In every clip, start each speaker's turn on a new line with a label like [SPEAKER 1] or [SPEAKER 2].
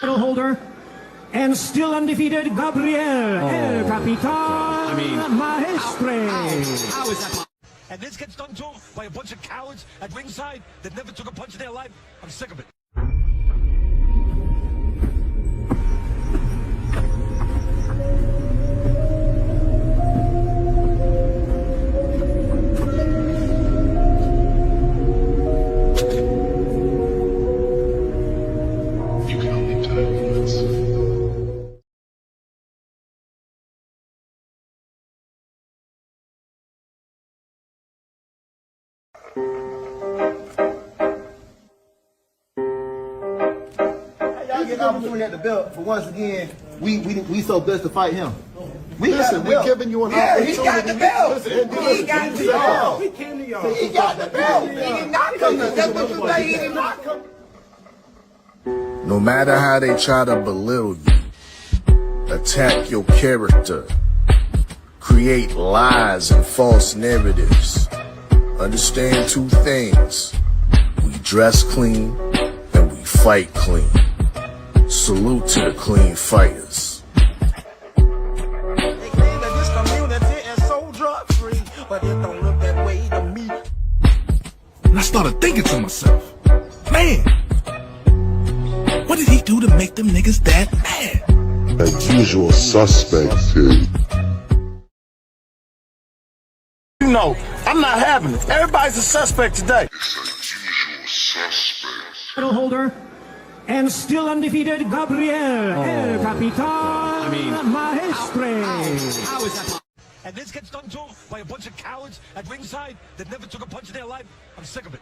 [SPEAKER 1] title holder and still undefeated Gabriel El Capitan Maestre.
[SPEAKER 2] How is that? And this gets done too by a bunch of cowards at ringside that never took a punch in their life. I'm sick of it.
[SPEAKER 3] Opportunity at the belt, but once again, we so blessed to fight him.
[SPEAKER 4] Listen, we're giving you an opportunity.
[SPEAKER 3] He got the belt. He got the belt.
[SPEAKER 4] He came to y'all.
[SPEAKER 3] He got the belt. He did not come to. That's what you say. He did not come.
[SPEAKER 5] No matter how they try to belittle you, attack your character, create lies and false narratives, understand two things: we dress clean and we fight clean. Salute to the clean fighters.
[SPEAKER 4] They claim that this community is so drug-free, but it don't look that way to me.
[SPEAKER 5] And I started thinking to myself, man, what did he do to make them niggas that mad?
[SPEAKER 6] That usual suspect, kid.
[SPEAKER 4] You know, I'm not having it. Everybody's a suspect today.
[SPEAKER 6] It's that usual suspect.
[SPEAKER 1] Title holder and still undefeated Gabriel El Capitan Maestre.
[SPEAKER 2] How is that? And this gets done too by a bunch of cowards at ringside that never took a punch in their life. I'm sick of it.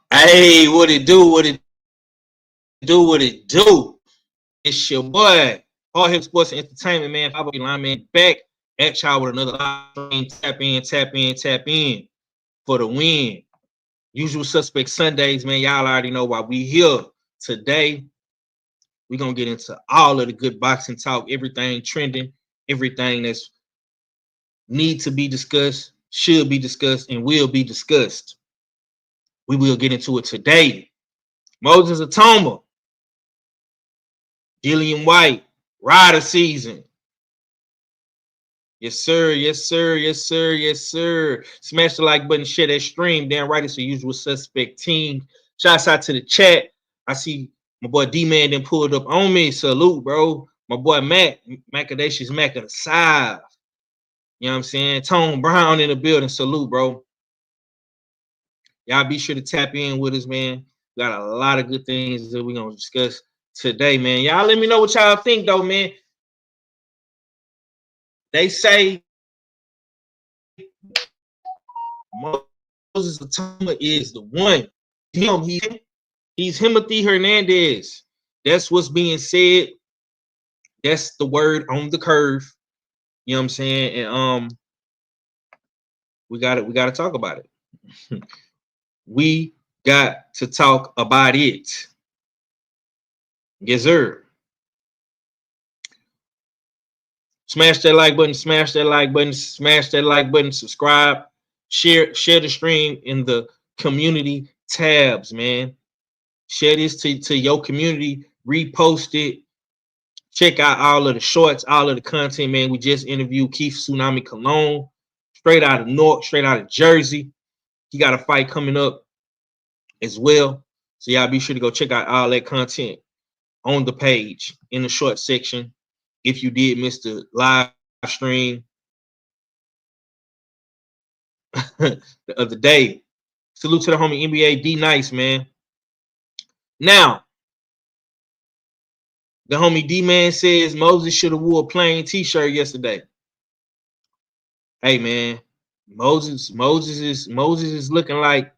[SPEAKER 7] Hey, what it do? What it do? What it do? It's your boy, All Hip Sports and Entertainment, man. 5 lineman back at y'all with another live stream. Tap in for the win. Usual Suspect Sundays, man. Y'all already know why we here today. We're gonna get into all of the good boxing talk, everything trending, everything that's need to be discussed, should be discussed, and will be discussed. We will get into it today. Whyte-Itauma, Dillian Whyte, Rider season. Yes, sir. Yes, sir. Yes, sir. Yes, sir. Smash the like button, share that stream. Damn right, it's the Usual Suspect team. Shouts out to the chat. I see my boy D-Man then pulled up on me. Salute, bro. My boy Mac, Macadacious Mac of the South. You know what I'm saying? Tone Brown in the building. Salute, bro. Y'all be sure to tap in with us, man. We got a lot of good things that we're going to discuss today, man. Y'all let me know what y'all think, though, man. They say Whyte-Itauma is the one. He's Timothy Hernandez. That's what's being said. That's the word on the curve. You know what I'm saying? And we got to talk about it. We got to talk about it. Yes, sir. Smash that like button, smash that like button, smash that like button, subscribe, share the stream in the community tabs, man. Share this to your community. Repost it. Check out all of the shorts, all of the content, man. We just interviewed Keith Tsunami Cologne, straight out of Newark, straight out of Jersey. He got a fight coming up as well. So y'all be sure to go check out all that content on the page in the short section. If you did miss the live stream the other day. Salute to the homie NBA D Nice, man. Now, the homie D Man says Moses should have wore a plain t-shirt yesterday. Hey man, Moses is looking like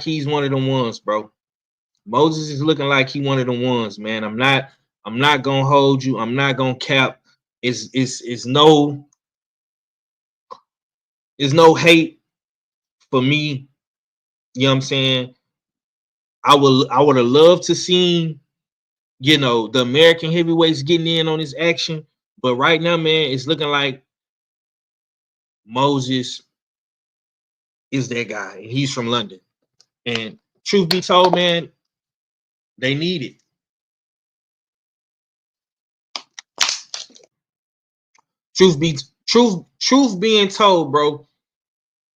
[SPEAKER 7] he's one of them ones, bro. Moses is looking like he one of them ones, man. I'm not gonna hold you. I'm not gonna cap. It's no hate for me. You know what I'm saying? I would have loved to see, you know, the American heavyweights getting in on this action. But right now, man, it's looking like Moses is that guy. He's from London. And truth be told, man, they need it. Truth being told, bro,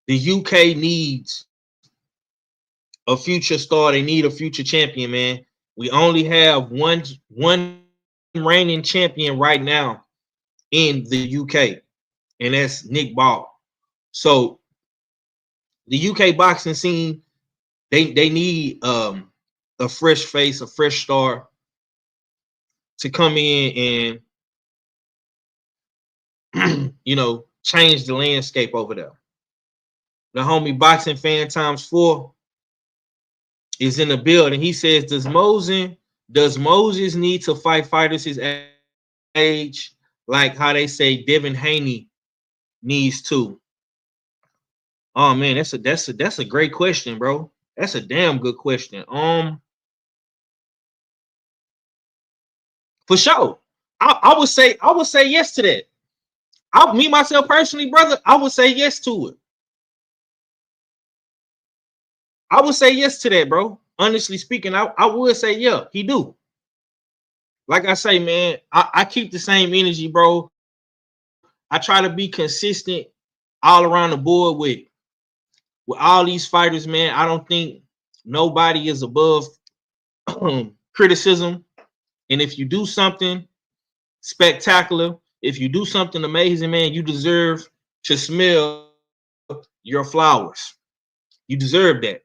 [SPEAKER 7] the UK needs a future star. They need a future champion, man. We only have one reigning champion right now in the UK, and that's Nick Ball. So the UK boxing scene, they need a fresh face, a fresh star to come in and you know, change the landscape over there. The homie Boxing Fan times 4 is in the building. He says, does Moses need to fight fighters his age, like how they say Devin Haney needs to? Oh man, that's a great question, bro. That's a damn good question. For sure. I would say yes to that. Me myself personally, brother, I would say yes to it. I would say yes to that, bro. Honestly speaking, I would say yeah, he do. Like I say, man, I keep the same energy, bro. I try to be consistent all around the board with all these fighters, man. I don't think nobody is above criticism. And if you do something spectacular, if you do something amazing, man, you deserve to smell your flowers. You deserve that.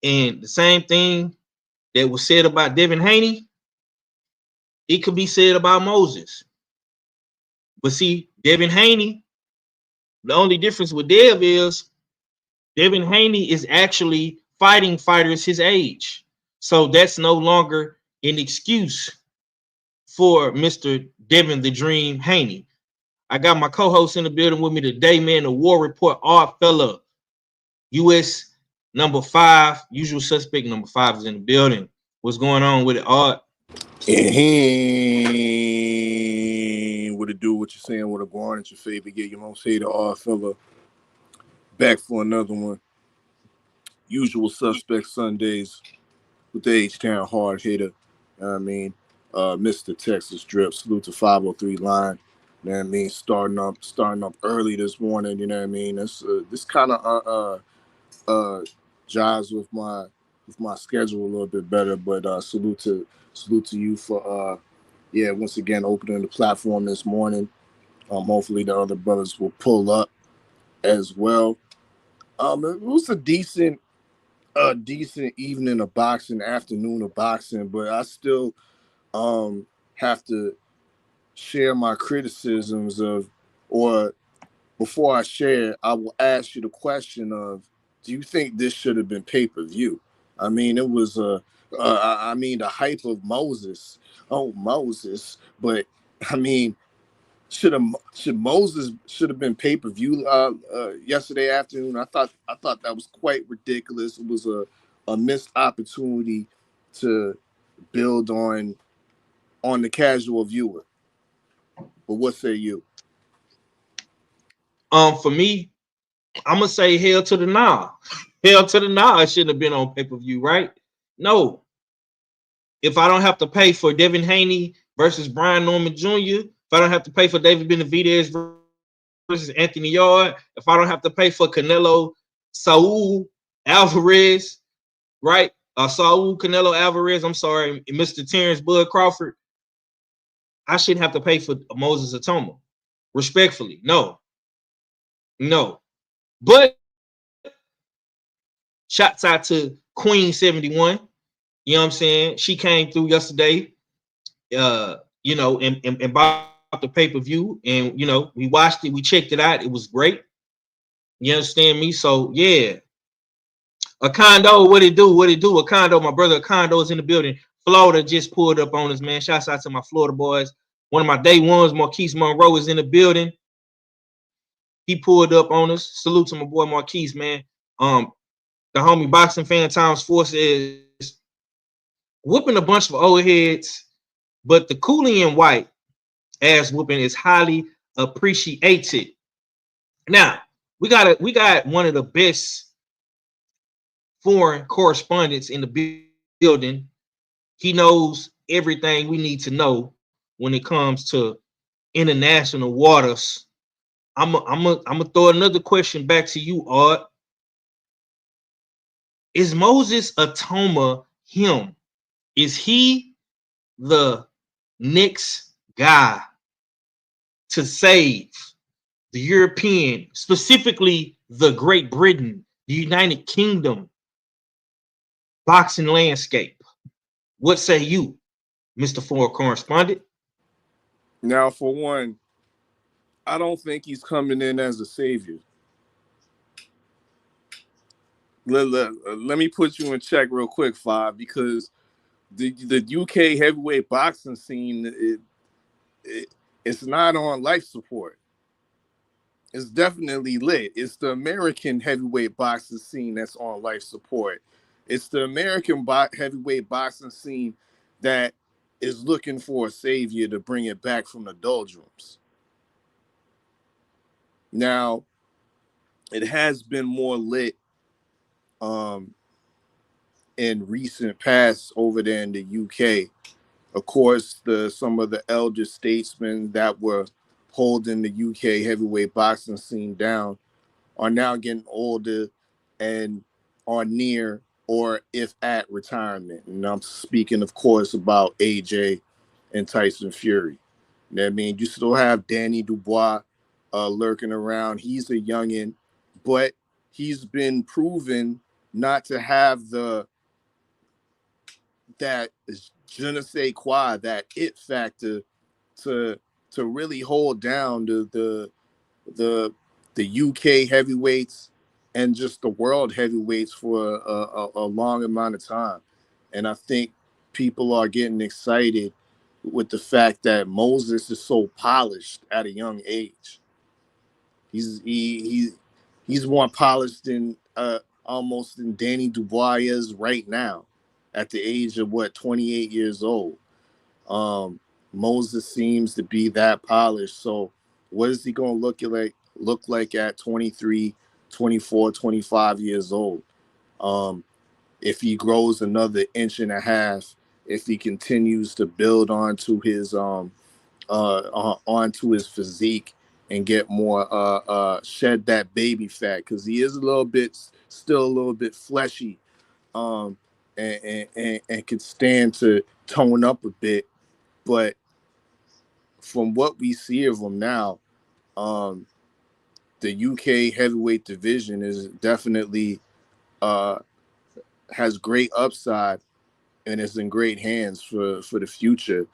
[SPEAKER 7] And the same thing that was said about Devin Haney, it could be said about Moses. But see, Devin Haney, the only difference with Dev is Devin Haney is actually fighting fighters his age. So that's no longer an excuse for Mr. Devin the Dream Haney. I got my co-host in the building with me today, man. The War Report, Art Fella, US number 5, usual suspect number 5 is in the building. What's going on with it, Art?
[SPEAKER 5] What it do, what you're saying, what a going at your favorite get your most hated Art Fella. Back for another one. Usual suspect Sundays with the H-Town hard hitter. I mean, Mr. Texas Drip. Salute to 503 line. You know what I mean? Starting up early this morning. You know what I mean? This kind of jives with my schedule a little bit better. But salute to you for once again opening the platform this morning. Hopefully the other brothers will pull up as well. It was a decent evening of boxing, afternoon of boxing, but I still have to share my criticisms of, or before I share, I will ask you the question of, do you think this should have been pay-per-view? I mean, it was the hype of Moses. Oh, Moses. But I mean, should Moses have been pay-per-view yesterday afternoon? I thought that was quite ridiculous. It was a missed opportunity to build on the casual viewer. But what say you?
[SPEAKER 7] For me, I'm gonna say hell to the nah. Hell to the nah. It shouldn't have been on pay-per-view, right? No. If I don't have to pay for Devin Haney versus Brian Norman Jr., if I don't have to pay for David Benavidez versus Anthony Yard, if I don't have to pay for Canelo Saul Alvarez, right? Saul Canelo Alvarez, I'm sorry, Mr. Terrence Bud Crawford, I shouldn't have to pay for Moses Itauma. Respectfully, no. But shouts out to Queen 71. You know what I'm saying? She came through yesterday, and bought the pay-per-view. And, we watched it. We checked it out. It was great. You understand me? So, yeah. Acondo, what it do? Acondo, my brother Acondo is in the building. Florida just pulled up on us, man. Shouts out to my Florida boys. One of my day ones, Marquise Monroe, is in the building. He pulled up on us. Salute to my boy Marquise, man. The homie Boxing Fan Times 4 says, whooping a bunch of old heads, but the Dillian Whyte ass whooping is highly appreciated. Now, we got one of the best foreign correspondents in the building. He knows everything we need to know when it comes to international waters. I'm gonna throw another question back to you, Art. Is Moses Itauma him? Is he the next guy to save the European, specifically the Great Britain, the United Kingdom boxing landscape? What say you, Mr. Foreign Correspondent?
[SPEAKER 8] Now, for one, I don't think he's coming in as a savior. Let me put you in check real quick, Five, because the UK heavyweight boxing scene, it's not on life support. It's definitely lit. It's the American heavyweight boxing scene that's on life support. It's the American heavyweight boxing scene that is looking for a savior to bring it back from the doldrums. Now, it has been more lit in recent past over there in the UK. Of course, some of the elder statesmen that were holding the UK heavyweight boxing scene down are now getting older and are near or if at retirement. And I'm speaking, of course, about AJ and Tyson Fury. You know what I mean? You still have Danny Dubois lurking around. He's a youngin', but he's been proven not to have that je ne sais quoi, that it factor to really hold down the UK heavyweights and just the world heavyweights for a long amount of time. And I think people are getting excited with the fact that Moses is so polished at a young age. He's more polished than almost than Danny Dubois is right now at the age of 28 years old. Moses seems to be that polished. So what is he going to look like at 23, 24, 25 years old? If he grows another inch and a half, if he continues to build onto his physique and get more shed that baby fat, because he is still a little bit fleshy, and can stand to tone up a bit. But from what we see of him now, the UK heavyweight division is definitely has great upside and is in great hands for the future.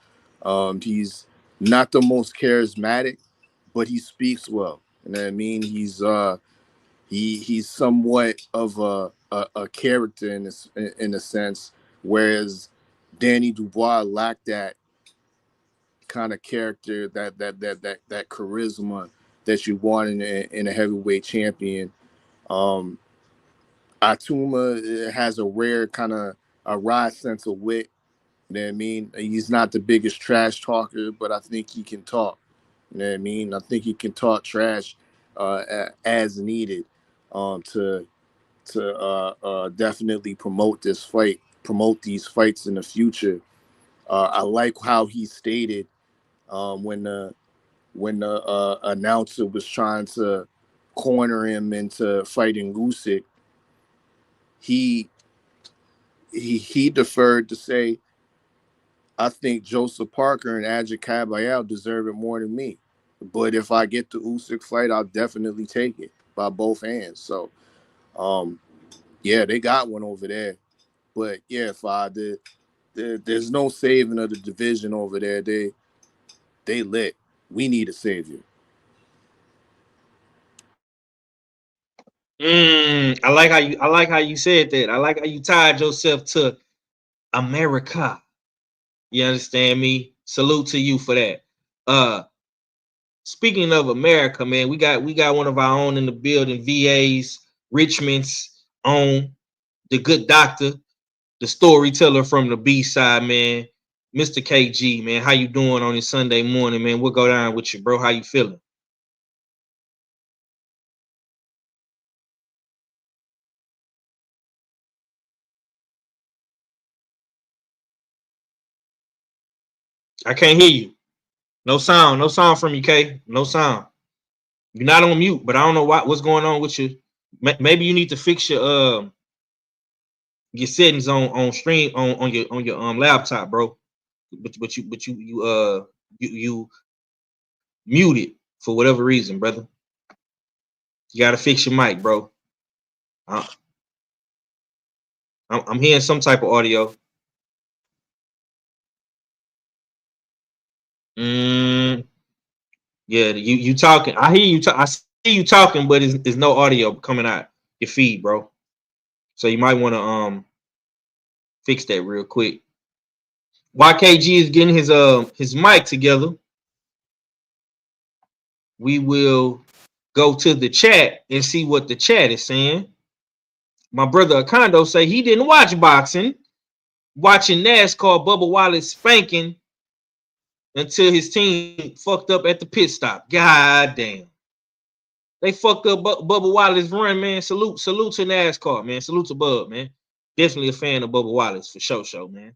[SPEAKER 8] He's not the most charismatic, but he speaks well. You know what I mean? He's somewhat of a character in a sense, whereas Danny Dubois lacked that kind of character, that charisma that you want in a heavyweight champion. Itauma has a rare kind of a wry sense of wit. You know what I mean? He's not the biggest trash talker, but I think he can talk. You know what I mean? I think he can talk trash as needed. to definitely promote these fights in the future. I like how he stated when the announcer was trying to corner him into fighting Usyk, he deferred to say, I think Joseph Parker and Adja Kabayel deserve it more than me. But if I get the Usyk fight, I'll definitely take it by both hands. So, yeah, they got one over there. But yeah, there's no saving of the division over there. They lit. We need a savior.
[SPEAKER 7] I like how you said that. I like how you tied yourself to America. You understand me? Salute to you for that. Speaking of America, man, we got one of our own in the building, VA's Richmond's own, the good doctor, the storyteller from the B side, man, Mr. KG, man. How you doing on this Sunday morning, man? We'll go down with you, bro. How you feeling? I can't hear you. No sound from you, K. No sound. You're not on mute, but I don't know what's going on with you. Maybe you need to fix your settings on stream on your laptop, bro. But you muted for whatever reason, brother. You gotta fix your mic, bro. I'm hearing some type of audio. Yeah, you talking. I hear you. I see you talking, but there's no audio coming out your feed, bro. So you might want to fix that real quick. YKG is getting his mic together. We will go to the chat and see what the chat is saying. My brother Acondo say he didn't watch boxing, watching NASCAR, Bubba Wallace spanking until his team fucked up at the pit stop. God damn. They fucked up Bubba Wallace run, man. Salute to NASCAR, man. Salute to Bub, man. Definitely a fan of Bubba Wallace for sure, man.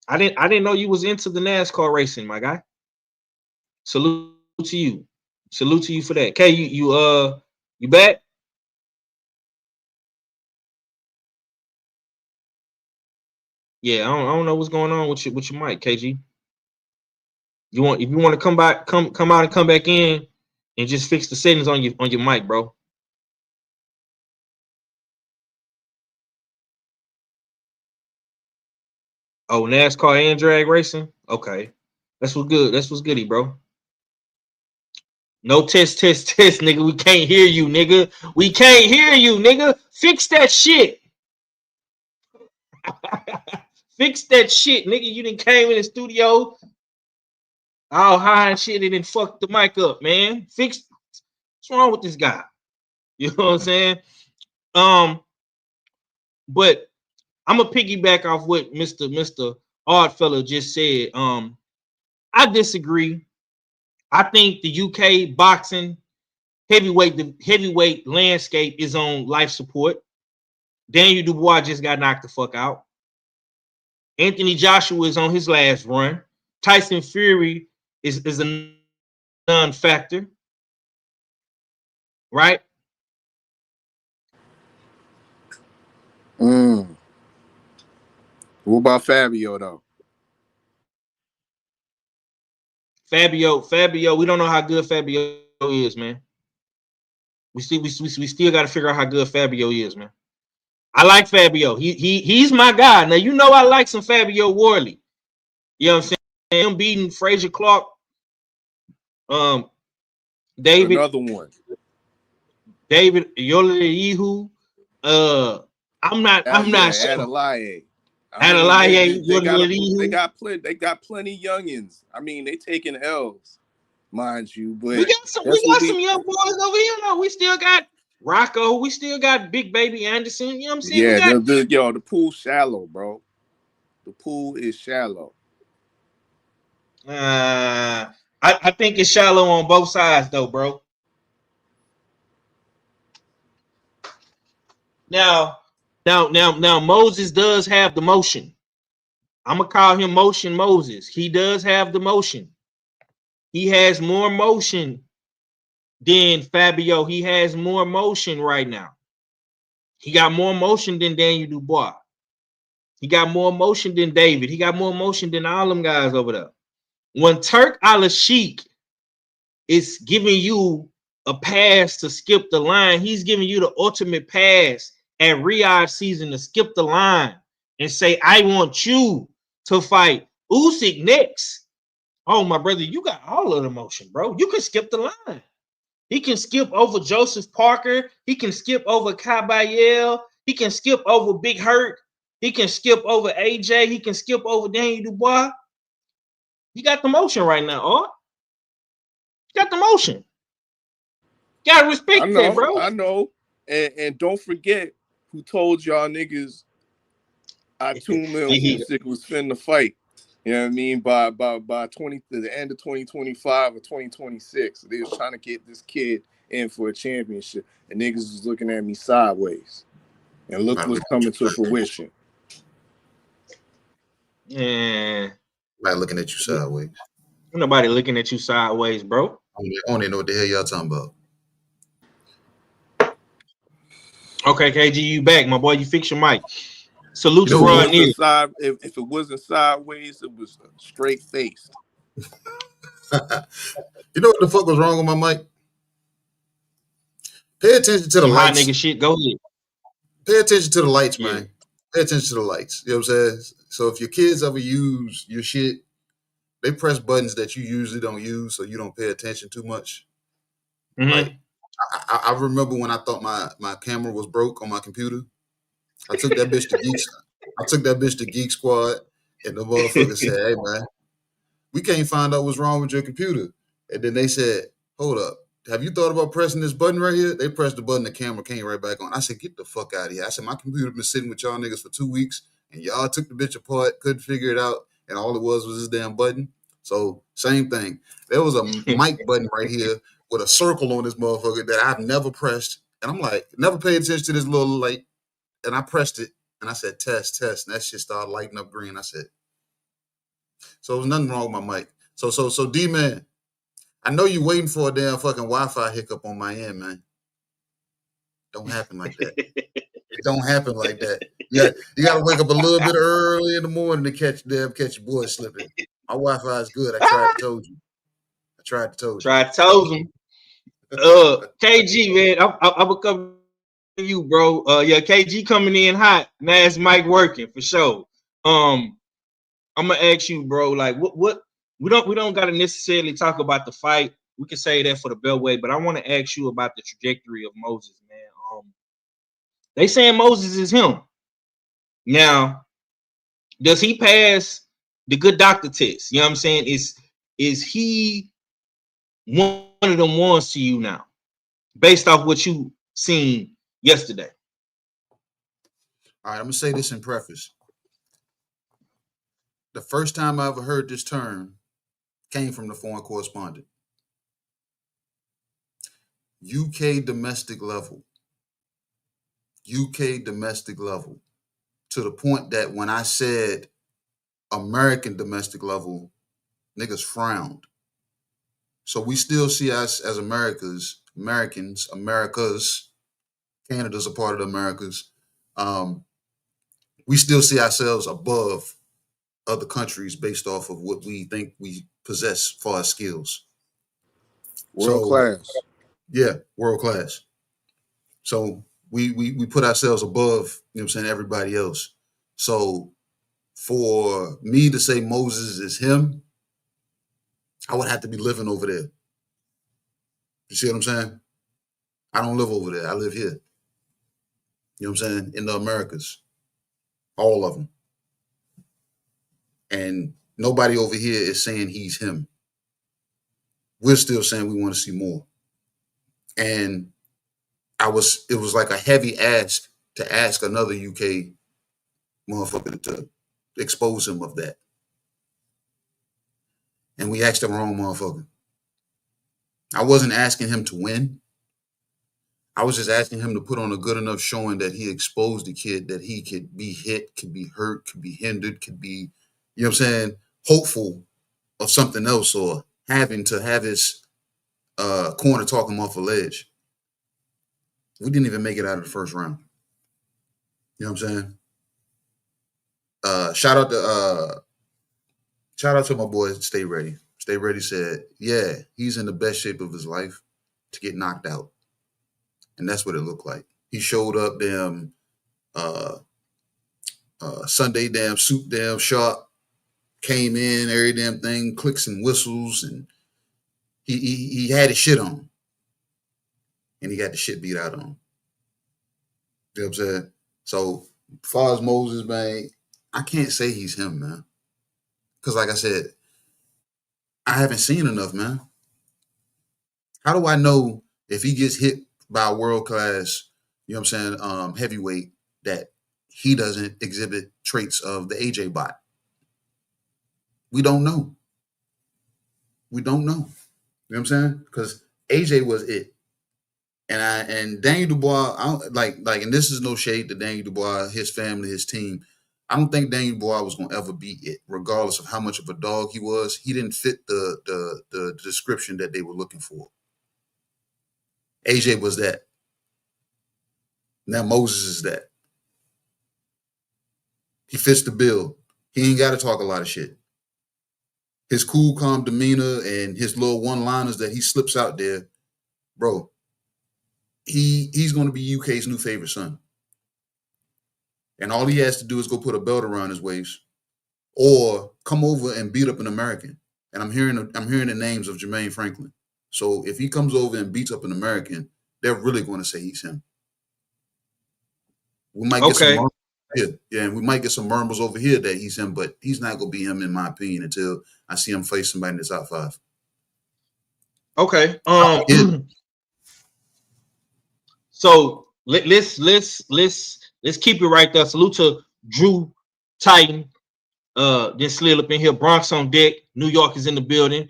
[SPEAKER 7] I didn't know you was into the NASCAR racing, my guy. Salute to you. Salute to you for that. Kay, you back? Yeah, I don't know what's going on with your mic, KG. If you want to come out and come back in and just fix the settings on your mic, bro. Oh, NASCAR and drag racing? Okay. That's what's good. That's what's goody, bro. No test, nigga. We can't hear you, nigga. We can't hear you, nigga. Fix that shit. Fix that shit, nigga. You done came in the studio all high and shit and then fucked the mic up, man. What's wrong with this guy? You know what I'm saying? But I'm gonna piggyback off what Mr. Oddfellow just said. I disagree. I think the UK boxing heavyweight landscape is on life support. Daniel Dubois just got knocked the fuck out. Anthony Joshua is on his last run. Tyson Fury is a non-factor, right?
[SPEAKER 8] What about Fabio though?
[SPEAKER 7] Fabio, we don't know how good Fabio is, man. We still got to figure out how good Fabio is, man. I like Fabio. He's my guy. Now you know I like some Fabio Worley. You know what I'm saying? Him beating Frazier Clark, David,
[SPEAKER 8] another one.
[SPEAKER 7] David Yolihu. I'm not sure.
[SPEAKER 8] Adelaide.
[SPEAKER 7] They
[SPEAKER 8] got plenty youngins. I mean, they taking L's, mind you. But
[SPEAKER 7] we got some young boys over here. No, we still got Rocco. We still got Big Baby Anderson. You know what I'm saying?
[SPEAKER 8] Yeah, the pool's shallow, bro. The pool is shallow.
[SPEAKER 7] I think it's shallow on both sides, though, bro. Now, Moses does have the motion. I'm gonna call him Motion Moses. He does have the motion. He has more motion than Fabio. He has more motion right now. He got more motion than Daniel Dubois. He got more motion than David. He got more motion than all them guys over there. When Turk Al-Sheikh is giving you a pass to skip the line, he's giving you the ultimate pass at Riyadh season to skip the line and say, I want you to fight Usyk next. Oh, my brother, you got all of the motion, bro. You can skip the line. He can skip over Joseph Parker. He can skip over Kabayel. He can skip over Big Hurt. He can skip over AJ. He can skip over Daniel Dubois. You got the motion right now, Art. You got the motion. You gotta respect that, bro.
[SPEAKER 8] I know. And don't forget who told y'all niggas Itauma and Usyk was finna fight. You know what I mean? By the end of 2025 or 2026. They was trying to get this kid in for a championship. And niggas was looking at me sideways. And look what's coming to fruition.
[SPEAKER 7] Yeah.
[SPEAKER 9] Nobody looking at you sideways.
[SPEAKER 7] Nobody looking at you sideways, bro.
[SPEAKER 9] I don't even know what the hell y'all talking about.
[SPEAKER 7] Okay, KG, you back, my boy. You fix your mic. Salute to
[SPEAKER 8] Ron.
[SPEAKER 7] if
[SPEAKER 8] it wasn't sideways, it was straight faced.
[SPEAKER 9] You know what the fuck was wrong with my mic? Pay attention to the lights.
[SPEAKER 7] Hot nigga shit, go ahead.
[SPEAKER 9] Pay attention to the lights, man. Pay attention to the lights. You know what I'm saying? So if your kids ever use your shit, they press buttons that you usually don't use, so you don't pay attention too much.
[SPEAKER 7] Mm-hmm.
[SPEAKER 9] Like, I remember when I thought my camera was broke on my computer. I took that bitch to Geek Squad, and the motherfucker said, "Hey man, we can't find out what's wrong with your computer." And then they said, "Hold up, have you thought about pressing this button right here?" They pressed the button, the camera came right back on. I said, "Get the fuck out of here!" I said, "My computer been sitting with y'all niggas for 2 weeks, and y'all took the bitch apart, couldn't figure it out, and all it was this damn button." So same thing. There was a mic button right here with a circle on this motherfucker that I've never pressed, and I'm like, never paid attention to this little light. And I pressed it, and I said, test, and that shit started lighting up green. I said, so there was nothing wrong with my mic. So D-Man, I know you waiting for a damn fucking Wi-Fi hiccup on my end, man. Don't happen like that. It don't happen like that. Yeah, you got to wake up a little bit early in the morning to catch your boy slipping. My Wi-Fi is good. I tried to told you.
[SPEAKER 7] KG, man, I'm gonna come you, bro. KG coming in hot. Nas mic working for sure. I'm gonna ask you, bro. Like, what? We don't gotta necessarily talk about the fight. We can say that for the beltway, but I want to ask you about the trajectory of Moses, man. They saying Moses is him. Now, does he pass the good doctor test? You know what I'm saying? Is he one of them ones to you now, based off what you seen yesterday?
[SPEAKER 9] All right, I'm gonna say this in preface. The first time I ever heard this term came from the foreign correspondent. UK domestic level, to the point that when I said American domestic level, niggas frowned. So we still see us as Americans, Canada's a part of the Americas. We still see ourselves above other countries based off of what we think we possess for our skills.
[SPEAKER 8] World class.
[SPEAKER 9] Yeah, world class. So we put ourselves above, you know what I'm saying, everybody else. So for me to say Moses is him, I would have to be living over there. You see what I'm saying? I don't live over there. I live here. You know what I'm saying? In the Americas. All of them. And nobody over here is saying he's him. We're still saying we want to see more. And it was like a heavy ask to ask another UK motherfucker to expose him of that. And we asked the wrong motherfucker. I wasn't asking him to win. I was just asking him to put on a good enough showing that he exposed the kid, that he could be hit, could be hurt, could be hindered, could be, you know what I'm saying, hopeful of something else, or having to have his corner talk him off a ledge. We didn't even make it out of the first round. You know what I'm saying? Shout out to my boy Stay Ready. Stay Ready said, yeah, he's in the best shape of his life to get knocked out. And that's what it looked like. He showed up damn Sunday damn suit damn sharp, came in, every damn thing, clicks and whistles, and he had his shit on. And he got the shit beat out on him. You know what I'm saying? So as far as Moses, man, I can't say he's him, man. Because like I said, I haven't seen enough, man. How do I know if he gets hit by a world-class, you know what I'm saying, heavyweight, that he doesn't exhibit traits of the AJ bot? We don't know. We don't know. You know what I'm saying? Because AJ was it. And Daniel Dubois, I don't, like, and this is no shade to Daniel Dubois, his family, his team. I don't think Daniel Dubois was gonna ever be it, regardless of how much of a dog he was. He didn't fit the description that they were looking for. AJ was that. Now Moses is that. He fits the bill. He ain't got to talk a lot of shit. His cool, calm demeanor and his little one-liners that he slips out there, bro. He's going to be UK's new favorite son. And all he has to do is go put a belt around his waist or come over and beat up an American. And I'm hearing the names of Jermaine Franklin. So if he comes over and beats up an American, they're really going to say he's him. We might get some murmurs here. Yeah, and we might get some murmurs over here that he's him, but he's not going to be him, in my opinion, until I see him face somebody in the top 5.
[SPEAKER 7] Okay. So let's keep it right there. Salute to Drew Titan. Then slid up in here. Bronx on deck. New York is in the building.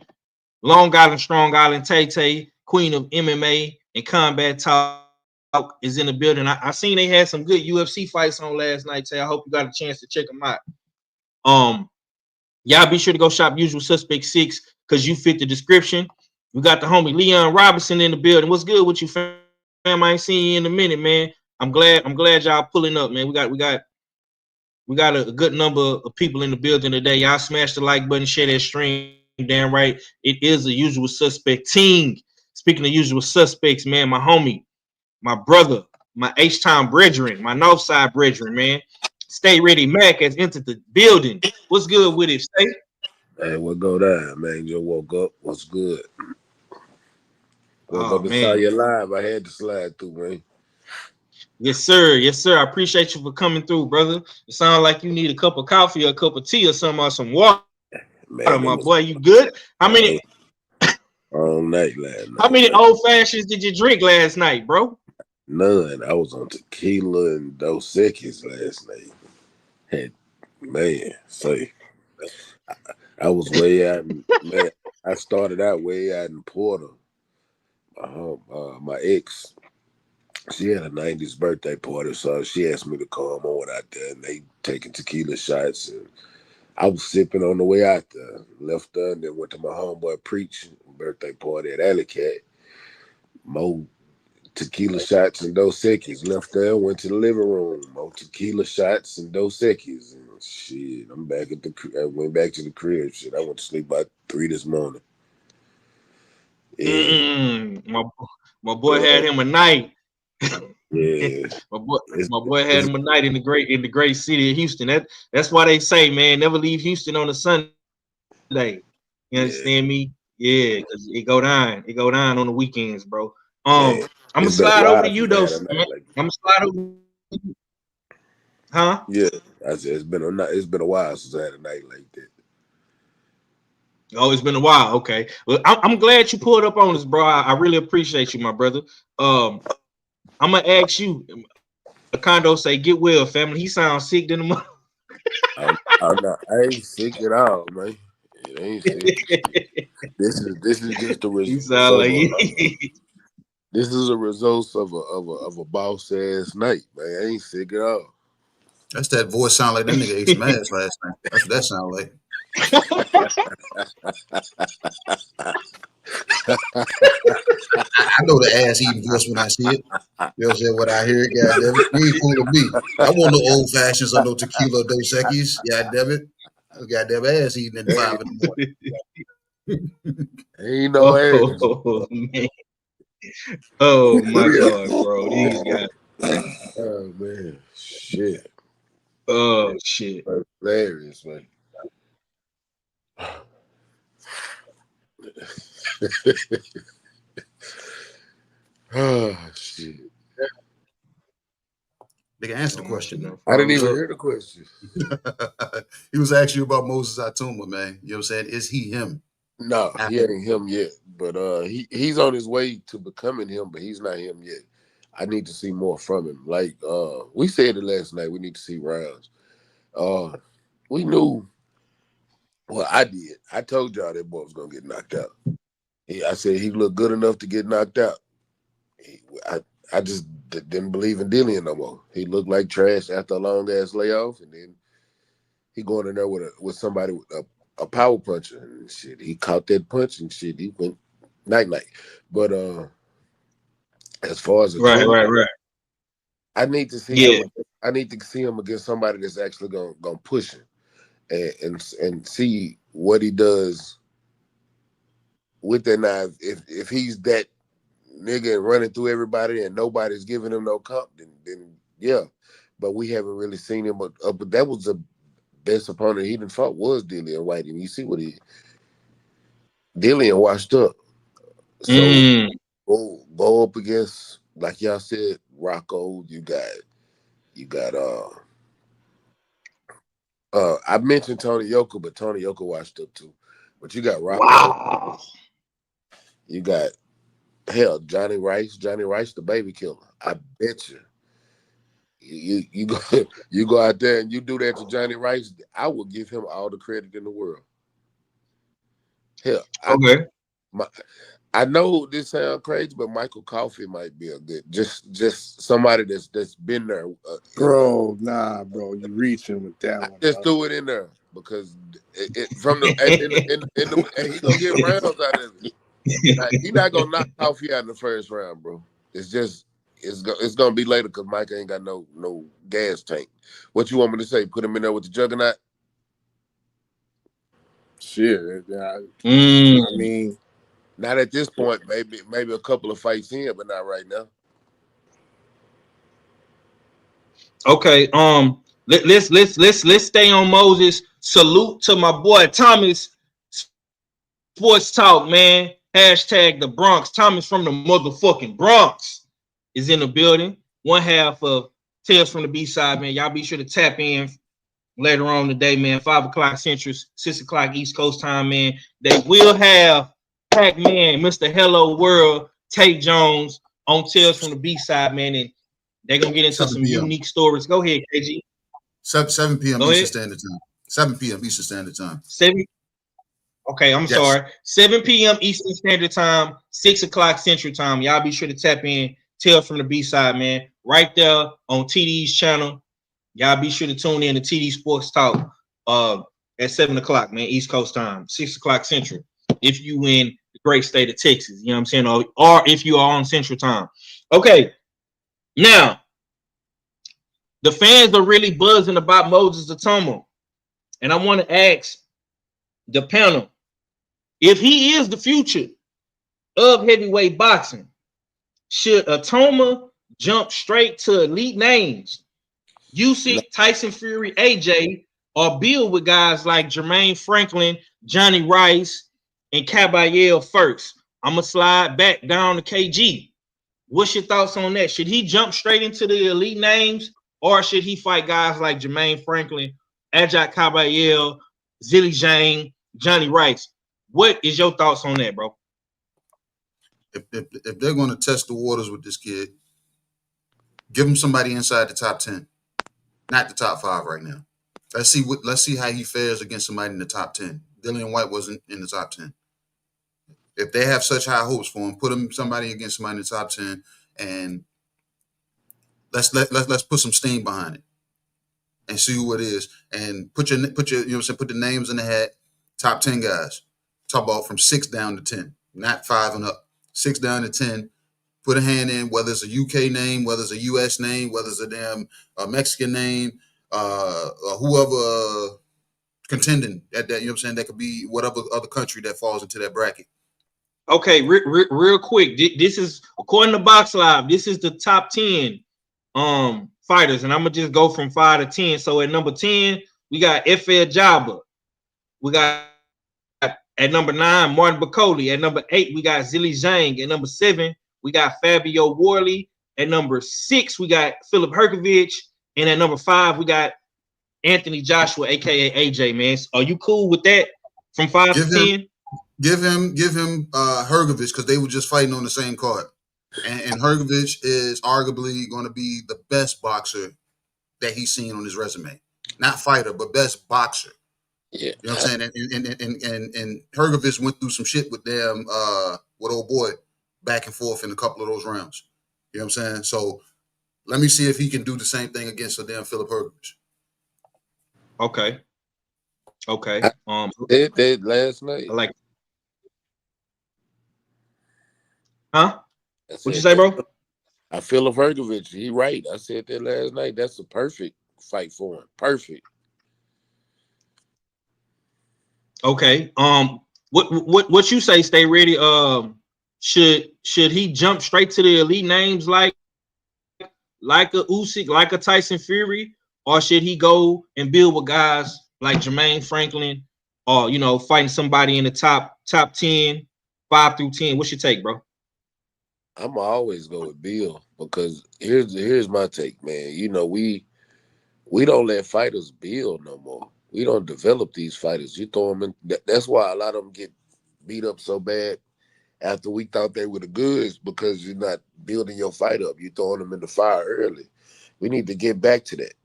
[SPEAKER 7] Long Island, Strong Island, Tay, Queen of MMA and Combat Talk is in the building. I seen they had some good UFC fights on last night, Tay. I hope you got a chance to check them out. Y'all be sure to go shop Usual Suspect 6 because you fit the description. We got the homie Leon Robinson in the building. What's good with you, fam? I ain't seen you in a minute, man. I'm glad y'all pulling up, man. We got a good number of people in the building today. Y'all smash the like button, share that stream. Damn right. It is a Usual Suspect team. Speaking of Usual Suspects, man, my homie, my brother, my H-Town brethren, my Northside brethren, man. Stay Ready Mac has entered the building. What's good with it, Stay?
[SPEAKER 10] Hey, what go down, man? Just woke up. What's good? Woke up and saw you live. I had to slide through, man.
[SPEAKER 7] Yes, sir. Yes, sir. I appreciate you for coming through, brother. It sounds like you need a cup of coffee or a cup of tea or some water. Man, my boy, you good? How many?
[SPEAKER 10] All night last night.
[SPEAKER 7] How many old fashions did you drink last night, bro?
[SPEAKER 10] None. I was on tequila and Dos Equis last night. I was way out. Man, I started out way out in Porter. My ex, she had a 90s birthday party, so she asked me to come on out there, and they taking tequila shots, and I was sipping on the way out there. Left there, and then went to my homeboy Preach birthday party at Alley Cat. More tequila shots and Dos Equis. Left there, went to the living room. More tequila shots and Dos Equis. And shit, I'm back at I went back to the crib. Shit, I went to sleep by 3 this morning.
[SPEAKER 7] Yeah. My boy had him a night.
[SPEAKER 10] Yeah.
[SPEAKER 7] my boy had him a night in the great city of Houston. That's why they say, man, never leave Houston on a Sunday. You understand me? Yeah, because it go down on the weekends, bro. I'm gonna slide over to you though. I'm gonna slide over. Huh?
[SPEAKER 10] Yeah, I said it's been a while since I had a night like that.
[SPEAKER 7] Oh, it's been a while. Okay. Well, I'm glad you pulled up on us, bro. I really appreciate you, my brother. I'm gonna ask you. Condo say, "Get well, family." He sounds sick in the month.
[SPEAKER 10] I ain't sick at all, man. It ain't sick. This is just the result. This is a result of a boss ass night, man. I ain't sick at all.
[SPEAKER 9] That's that voice sound like that nigga ate some ass last night. That's what that sound like. I know the ass eating voice when I see it. You know what I'm saying? When I hear it, goddamn it. You ain't fooling me. I want no old fashions or no tequila Dos Equis. Goddamn it. Goddamn ass eating at 5 in the morning.
[SPEAKER 10] Ain't no ass.
[SPEAKER 7] Oh, man. Oh my God, bro. These guys.
[SPEAKER 10] Oh man. Shit.
[SPEAKER 7] Oh shit.
[SPEAKER 10] Hilarious, man. Oh shit.
[SPEAKER 9] They can answer the question though.
[SPEAKER 10] I didn't even hear the question.
[SPEAKER 9] He was asking you about Moses-Itauma, man. You know what I'm saying? Is he him?
[SPEAKER 10] No, he ain't him yet. But he's on his way to becoming him, but he's not him yet. I need to see more from him. Like we said it last night, we need to see rounds. We knew. Well, I did. I told y'all that boy was gonna get knocked out. I said he looked good enough to get knocked out. I just didn't believe in Dillian no more. He looked like trash after a long ass layoff, and then he going in there with somebody with a power puncher and shit. He caught that punch and shit. He went night. But as far as
[SPEAKER 7] right.
[SPEAKER 10] I need to see him. I need to see him against somebody that's actually gonna push him and see what he does with that knife. If he's that nigga running through everybody and nobody's giving him no comp, then yeah. But we haven't really seen him. But that was the best opponent he done fought was Dillian Whyte, and you see what Dillian washed up. So go up against, like y'all said, Rocco. You got I mentioned Tony Yoka, but Tony Yoka washed up too. But you got Rocco.
[SPEAKER 7] Wow.
[SPEAKER 10] You got Johnny Rice, the baby killer. I bet you. You go out there and you do that to Johnny Rice, I will give him all the credit in the world. Hell,
[SPEAKER 7] okay.
[SPEAKER 10] I know this sounds crazy, but Michael Coffey might be a good just somebody that's been there.
[SPEAKER 8] Bro, bro, you reaching with that one.
[SPEAKER 10] Just threw it in there because from the and he gonna get rounds out of it. Like, he not gonna knock Coffey out in the first round, bro. It's just it's gonna be later because Mike ain't got no gas tank. What you want me to say? Put him in there with the juggernaut?
[SPEAKER 8] Shit, I mean,
[SPEAKER 10] not at this point. Maybe a couple of fights in, but not right now.
[SPEAKER 7] Okay. Let's stay on Moses. Salute to my boy Thomas. Sports Talk, man. Hashtag the Bronx. Thomas from the motherfucking Bronx is in the building. One half of Tales from the B-Side, man. Y'all be sure to tap in later on today, man. 5 o'clock Central, 6 o'clock East Coast time, man. They will have Pac-Man, Mr. Hello World, Tate Jones on Tales from the B-Side, man. And they're going to get into some unique stories. Go ahead, KG.
[SPEAKER 9] 7 p.m. Eastern Standard Time. 7 p.m. Eastern Standard Time.
[SPEAKER 7] 7. Okay, I'm sorry. 7 p.m. Eastern Standard Time, 6 o'clock Central Time. Y'all be sure to tap in. Tales from the B-Side, man. Right there on TD's channel. Y'all be sure to tune in to TD Sports Talk at 7 o'clock, man, East Coast time, 6 o'clock Central. If you in the great state of Texas, you know what I'm saying? Or if you are on Central time. Okay. Now, the fans are really buzzing about Moses-Itauma. And I want to ask the panel, if he is the future of heavyweight boxing, should Itauma jump straight to elite names? Usyk, Tyson Fury, AJ, or build with guys like Jermaine Franklin, Johnny Rice, and Caballero first? I'm going to slide back down to KG. What's your thoughts on that? Should he jump straight into the elite names, or should he fight guys like Jermaine Franklin, Ajak Caballero, Zilly Zhang, Johnny Rice? What is your thoughts on that, bro?
[SPEAKER 9] If they're going to test the waters with this kid, give him somebody inside the top 10, not the top 5 right now. Let's see how he fares against somebody in the top 10. Dillian Whyte wasn't in the top 10. if they have such high hopes for him, put him somebody against somebody in the top 10, and let's put some steam behind it and see who it is, and put your you know what I'm saying, put the names in the hat. Top 10 guys. Talk about from 6 down to 10, not 5 and up. 6 down to 10. Put a hand in, whether it's a UK name, whether it's a US name, whether it's a damn Mexican name, or whoever contending at that, you know what I'm saying, that could be whatever other country that falls into that bracket.
[SPEAKER 7] Okay, real quick. This is, according to Box Live, this is the top 10 fighters, and I'm gonna just go from 5 to 10. So at number 10, we got Efe Ajagba. We got at number 9, Martin Bakoli. At number 8, we got Zhilei Zhang. At number 7, we got Fabio Worley. At number 6, we got Filip Hrgović. And at number 5, we got Anthony Joshua, aka AJ. Man, are you cool with that? From 5 to 10?
[SPEAKER 9] Give him Hrgović, because they were just fighting on the same card. And Hrgović is arguably going to be the best boxer that he's seen on his resume. Not fighter, but best boxer.
[SPEAKER 10] Yeah.
[SPEAKER 9] You know what I'm saying? And Hrgović went through some shit with them, with old boy, back and forth in a couple of those rounds. You know what I'm saying? So let me see if he can do the same thing against a damn Filip Hrgović.
[SPEAKER 7] Okay. Okay.
[SPEAKER 10] Did that last night.
[SPEAKER 7] I like. Huh? What'd you say, bro?
[SPEAKER 10] I feel of Vergil. He right. I said that last night. That's a perfect fight for him. Perfect.
[SPEAKER 7] Okay. What you say? Stay ready. Should he jump straight to the elite names like a Usyk, like a Tyson Fury, or should he go and build with guys like Jermaine Franklin, or fighting somebody in the top 10, 5 through 10? What's your take, bro?
[SPEAKER 10] I'm always go with Bill, because here's my take, man. We don't let fighters build no more. We don't develop these fighters. You throw them in. That's why a lot of them get beat up so bad after we thought they were the goods, because you're not building your fight up. You're throwing them in the fire early. We need to get back to that.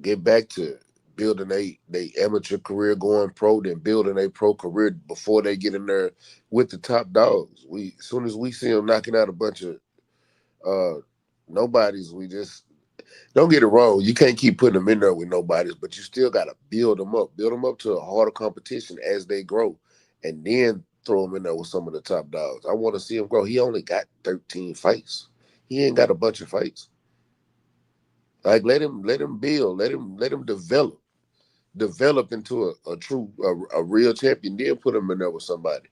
[SPEAKER 10] Get back to building they amateur career going pro, then building a pro career before they get in there with the top dogs. As soon as we see them knocking out a bunch of nobodies, we just don't get it wrong. You can't keep putting them in there with nobodies, but you still got to build them up to a harder competition as they grow, and then throw them in there with some of the top dogs. I want to see him grow. He only got 13 fights. He ain't got a bunch of fights. Like, let him build, let him develop into a true real champion. Then put him in there with somebody.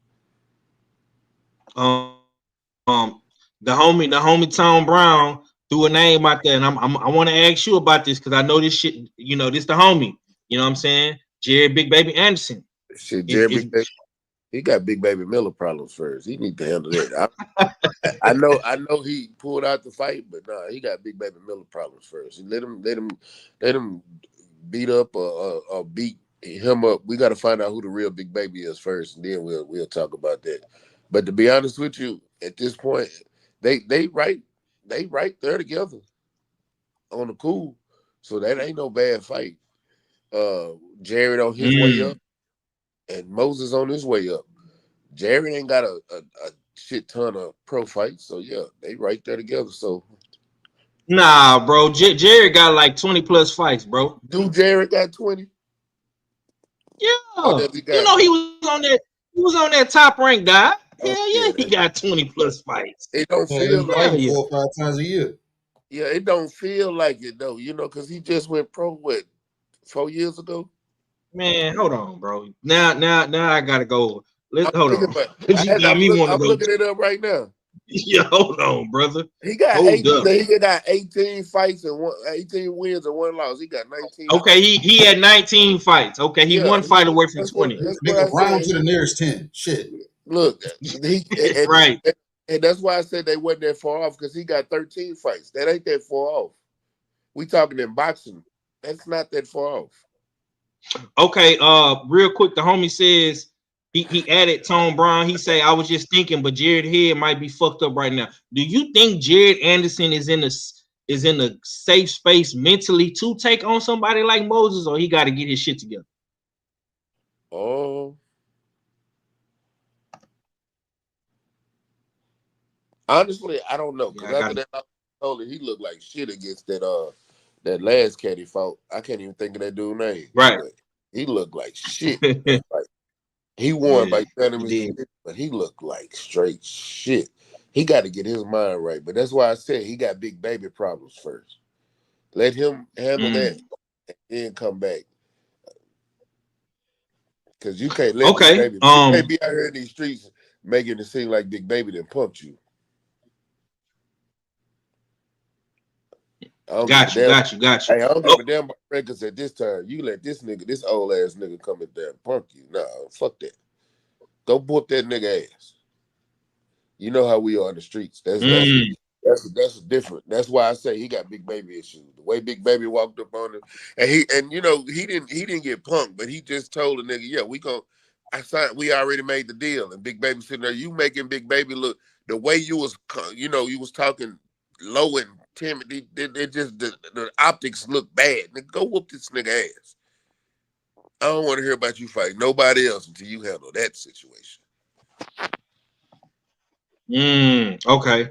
[SPEAKER 7] The homie Tom Brown threw a name out there, and I want to ask you about this, because I know this shit. This the homie. You know what I'm saying? Jared Big Baby Anderson.
[SPEAKER 10] Shit, Jared Big Baby. He got Big Baby Miller problems first. He need to handle that. I know he pulled out the fight, but nah, he got Big Baby Miller problems first. Let him beat up or beat him up. We got to find out who the real Big Baby is first, and then we'll talk about that. But to be honest with you, at this point, they right there together on the cool. So that ain't no bad fight. Jared on his way up, and Moses on his way up. Jared ain't got a shit ton of pro fights, so yeah, they right there together. So
[SPEAKER 7] nah, bro, Jared got like 20 plus fights, bro.
[SPEAKER 10] Dude, Jared got 20.
[SPEAKER 7] Yeah,
[SPEAKER 10] he
[SPEAKER 7] was on that top ranked guy. Hell yeah, he got 20 plus fights.
[SPEAKER 10] It don't feel like
[SPEAKER 9] 4 or 5 times a year.
[SPEAKER 10] Yeah, it don't feel like it though, because he just went pro 4 years ago.
[SPEAKER 7] Man, hold on, bro. Now I gotta go. Hold on.
[SPEAKER 10] I'm looking it up right now.
[SPEAKER 7] Yeah, hold on, brother.
[SPEAKER 10] He got 18 fights and 18 wins and 1 loss. He got 19.
[SPEAKER 7] Okay, he had 19 fights. Okay, he one fight away from 20.
[SPEAKER 9] Make a round to the nearest 10. Shit.
[SPEAKER 10] Look,
[SPEAKER 7] right.
[SPEAKER 10] And that's why I said they wasn't that far off, because he got 13 fights. That ain't that far off. We talking in boxing. That's not that far off.
[SPEAKER 7] Okay, real quick, the homie says he added Tom Brown. He say, I was just thinking, but Jared head might be fucked up right now. Do you think Jared Anderson is in a safe space mentally to take on somebody like Moses, or he got to get his shit together?
[SPEAKER 10] Oh, Honestly, I don't know because
[SPEAKER 7] Yeah, I got
[SPEAKER 10] after that, I told he looked like shit against that last cat he fought. I can't even think of that dude's name,
[SPEAKER 7] right.
[SPEAKER 10] but he looked like shit.
[SPEAKER 7] Yeah,
[SPEAKER 10] Like he won by
[SPEAKER 7] he
[SPEAKER 10] unanimous,
[SPEAKER 7] did.
[SPEAKER 10] but he looked like straight shit. He got to get his mind right, but that's why I said he got big baby problems first. Let him handle that, and then come back. Because you can't let Big
[SPEAKER 7] Okay.
[SPEAKER 10] Baby. You can't be out here in these streets making it seem like Big Baby done pumped you. I don't give a damn.
[SPEAKER 7] Got you.
[SPEAKER 10] Hey, I don't give
[SPEAKER 7] Oh,
[SPEAKER 10] a damn about records at this time. You let this nigga, this old ass nigga, come in there and punk you. Nah, fuck that. Go whoop that nigga ass. You know how we are in the streets. That's different. That's why I say he got Big Baby issues. The way Big Baby walked up on him, and you know he didn't get punked, but he just told the nigga, yeah, we already made the deal. And Big Baby sitting there, you making Big Baby look the way you was, you was talking low and timid. It just the optics look bad. Nigga, go whoop this nigga ass. I don't want to hear about you fighting nobody else until you handle that situation.
[SPEAKER 7] okay.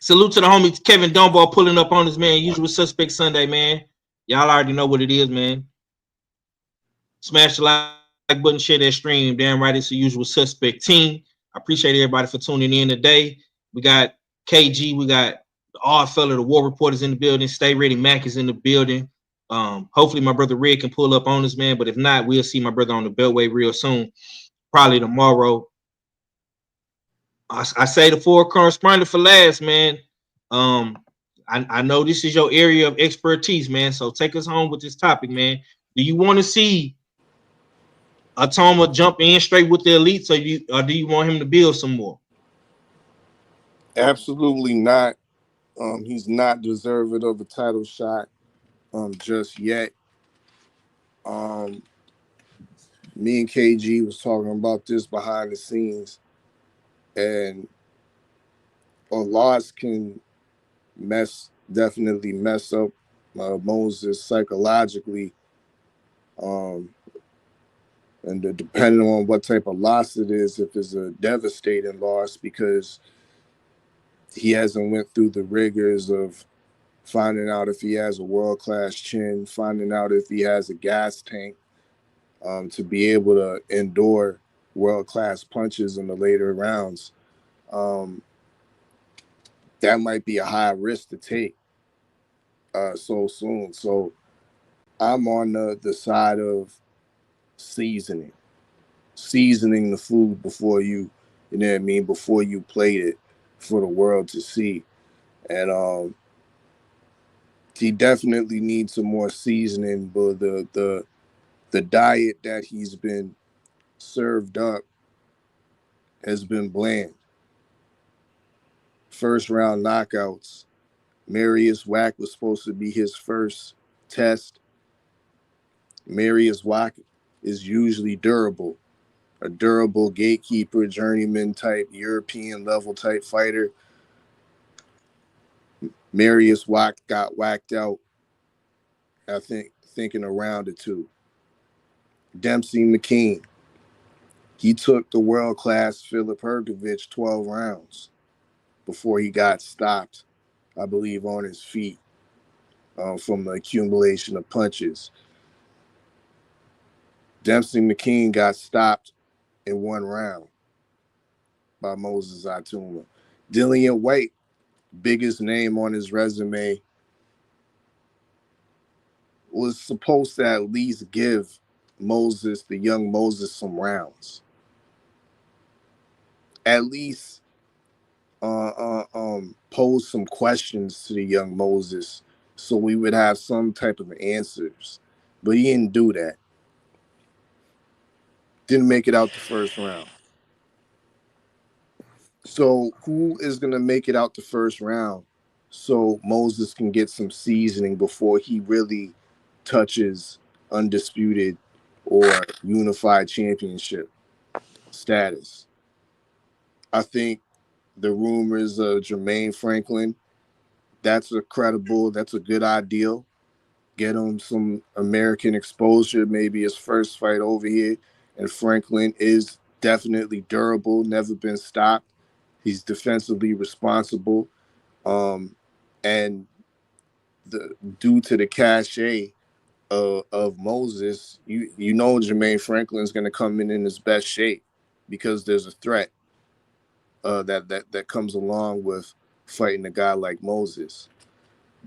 [SPEAKER 7] Salute to the homie Kevin Dunbar pulling up on us, man. Usual Suspect Sunday, man. Y'all already know what it is, man. Smash the like button, share that stream. Damn right, it's the Usual Suspect team. I appreciate everybody for tuning in today. We got KG, we got the Odd Fella, the War Reporters in the building. Stay ready, Mac is in the building. Hopefully my brother Red can pull up on us, man. But if not, we'll see my brother on the Beltway real soon. Probably tomorrow. I say the four correspondent for last, man. I know this is your area of expertise, man. So take us home with this topic, man. Do you want to see Itauma jump in straight with the elites, or do you want him to build some more?
[SPEAKER 8] Absolutely not. He's not deserving of a title shot just yet. Me and KG was talking about this behind the scenes, and a loss can definitely mess up Moses psychologically, and depending on what type of loss it is, if it's a devastating loss because he hasn't went through the rigors of finding out if he has a world-class chin, finding out if he has a gas tank, to be able to endure world-class punches in the later rounds. That might be a high risk to take so soon. So I'm on the side of seasoning the food before you know what I mean, before you plate it for the world to see. And he definitely needs some more seasoning, but the diet that he's been served up has been bland. First round knockouts. Marius Wack was supposed to be his first test. Marius Wack is usually durable, a durable gatekeeper, journeyman type, European level type fighter. Marius Wack got whacked out, I think in a round or two. Dempsey McKean, he took the world-class Philip Hergovich 12 rounds before he got stopped, I believe, on his feet from the accumulation of punches. Dempsey McKean got stopped in one round by Moses Itauma. Dillian Whyte, biggest name on his resume, was supposed to at least give the young Moses, some rounds. At least pose some questions to the young Moses so we would have some type of answers. But he didn't do that. Didn't make it out the first round. So who is going to make it out the first round so Moses can get some seasoning before he really touches undisputed or unified championship status? I think the rumors of Jermaine Franklin, that's a good ideal. Get him some American exposure, maybe his first fight over here. And Franklin is definitely durable, never been stopped. He's defensively responsible, and due to the cachet of Moses, you know Jermaine Franklin's going to come in his best shape because there's a threat that comes along with fighting a guy like Moses.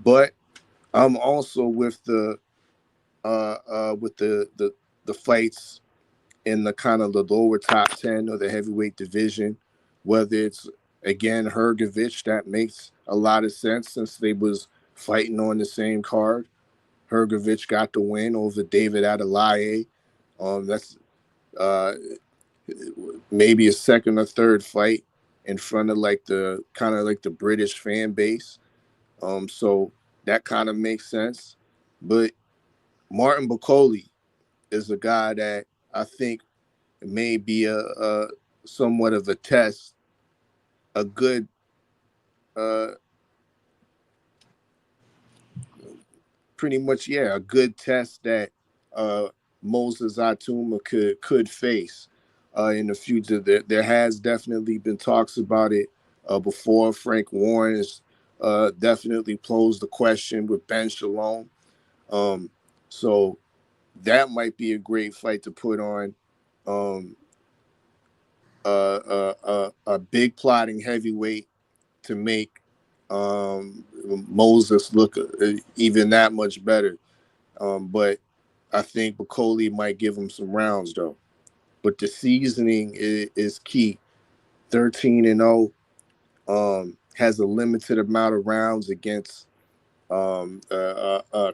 [SPEAKER 8] But I'm also with the fights in the kind of the lower top 10 of the heavyweight division, whether it's again Hergovich, that makes a lot of sense since they was fighting on the same card. Hergovich got the win over David Adelaide. That's maybe a second or third fight in front of like the kind of like the British fan base. So that kind of makes sense. But Martin Bakole is a guy that I think may be a somewhat of a test, a good pretty much, a good test that Moses Itauma could face in the future. There has definitely been talks about it before. Frank Warren has definitely posed the question with Ben Shalom. So that might be a great fight to put on. A big plotting heavyweight to make Moses look even that much better. But I think Bakole might give him some rounds though. But the seasoning is key. 13-0, has a limited amount of rounds against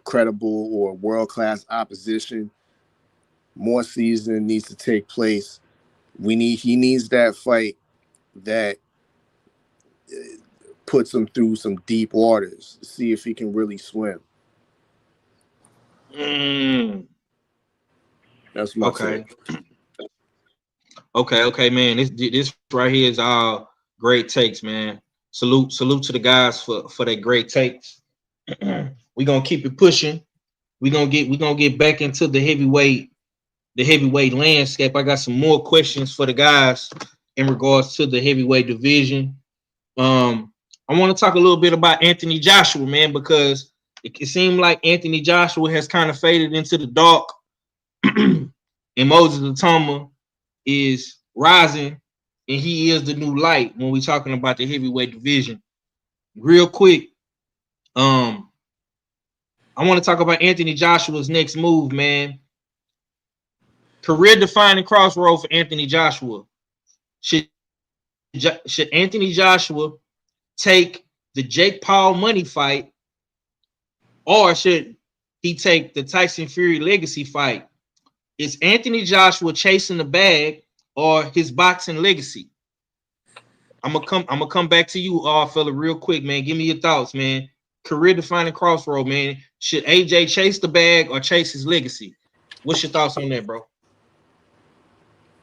[SPEAKER 8] credible or world-class opposition. More seasoning needs to take place. He needs that fight that puts him through some deep waters to see if he can really swim. That's my take.
[SPEAKER 7] Okay, man. This right here is all great takes, man. Salute to the guys for their great takes. We're gonna keep it pushing. We're gonna get back into the heavyweight landscape. I got some more questions for the guys in regards to the heavyweight division. I want to talk a little bit about Anthony Joshua, man, because it seemed like Anthony Joshua has kind of faded into the dark, and Moses Itauma is rising, and he is the new light when we're talking about the heavyweight division. Real quick, I want to talk about Anthony Joshua's next move, man. Career-defining crossroad for Anthony Joshua. Should Anthony Joshua take the Jake Paul money fight, or should he take the Tyson Fury legacy fight? Is Anthony Joshua chasing the bag or his boxing legacy? I'm gonna come back to you, fella, real quick, man. Give me your thoughts, man. Career-defining crossroad, man. Should AJ chase the bag or chase his legacy? What's your thoughts on that, bro?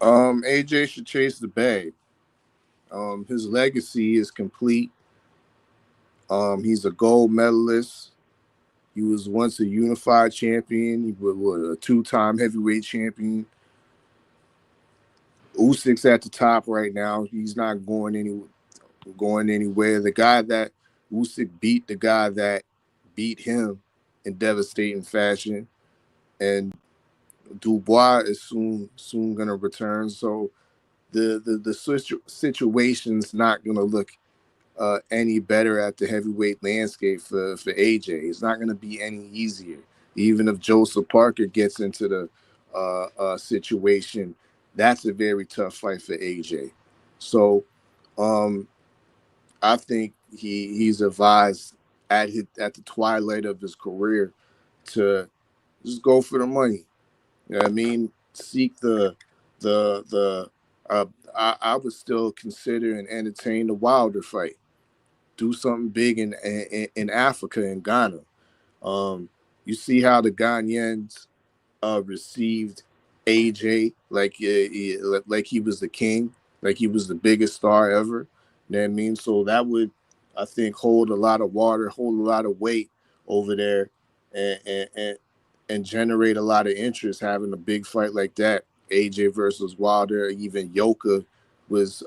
[SPEAKER 8] AJ should chase the bag. His legacy is complete. He's a gold medalist. He was once a unified champion. He was a two-time heavyweight champion. Usyk's at the top right now. He's not going anywhere. The guy that Usyk beat, the guy that beat him in devastating fashion, and Dubois is soon gonna return. So the situation's not gonna look any better at the heavyweight landscape for AJ. It's not gonna be any easier. Even if Joseph Parker gets into the situation, that's a very tough fight for AJ. So I think he's advised at the twilight of his career to just go for the money. You know what I mean? Seek I would still consider and entertain the Wilder fight. Do something big in Africa, in Ghana. You see how the Ghanaians received AJ like he was the king, like he was the biggest star ever. You know what I mean? So that would, I think, hold a lot of water, hold a lot of weight over there, and generate a lot of interest having a big fight like that. AJ versus Wilder, even Yoka was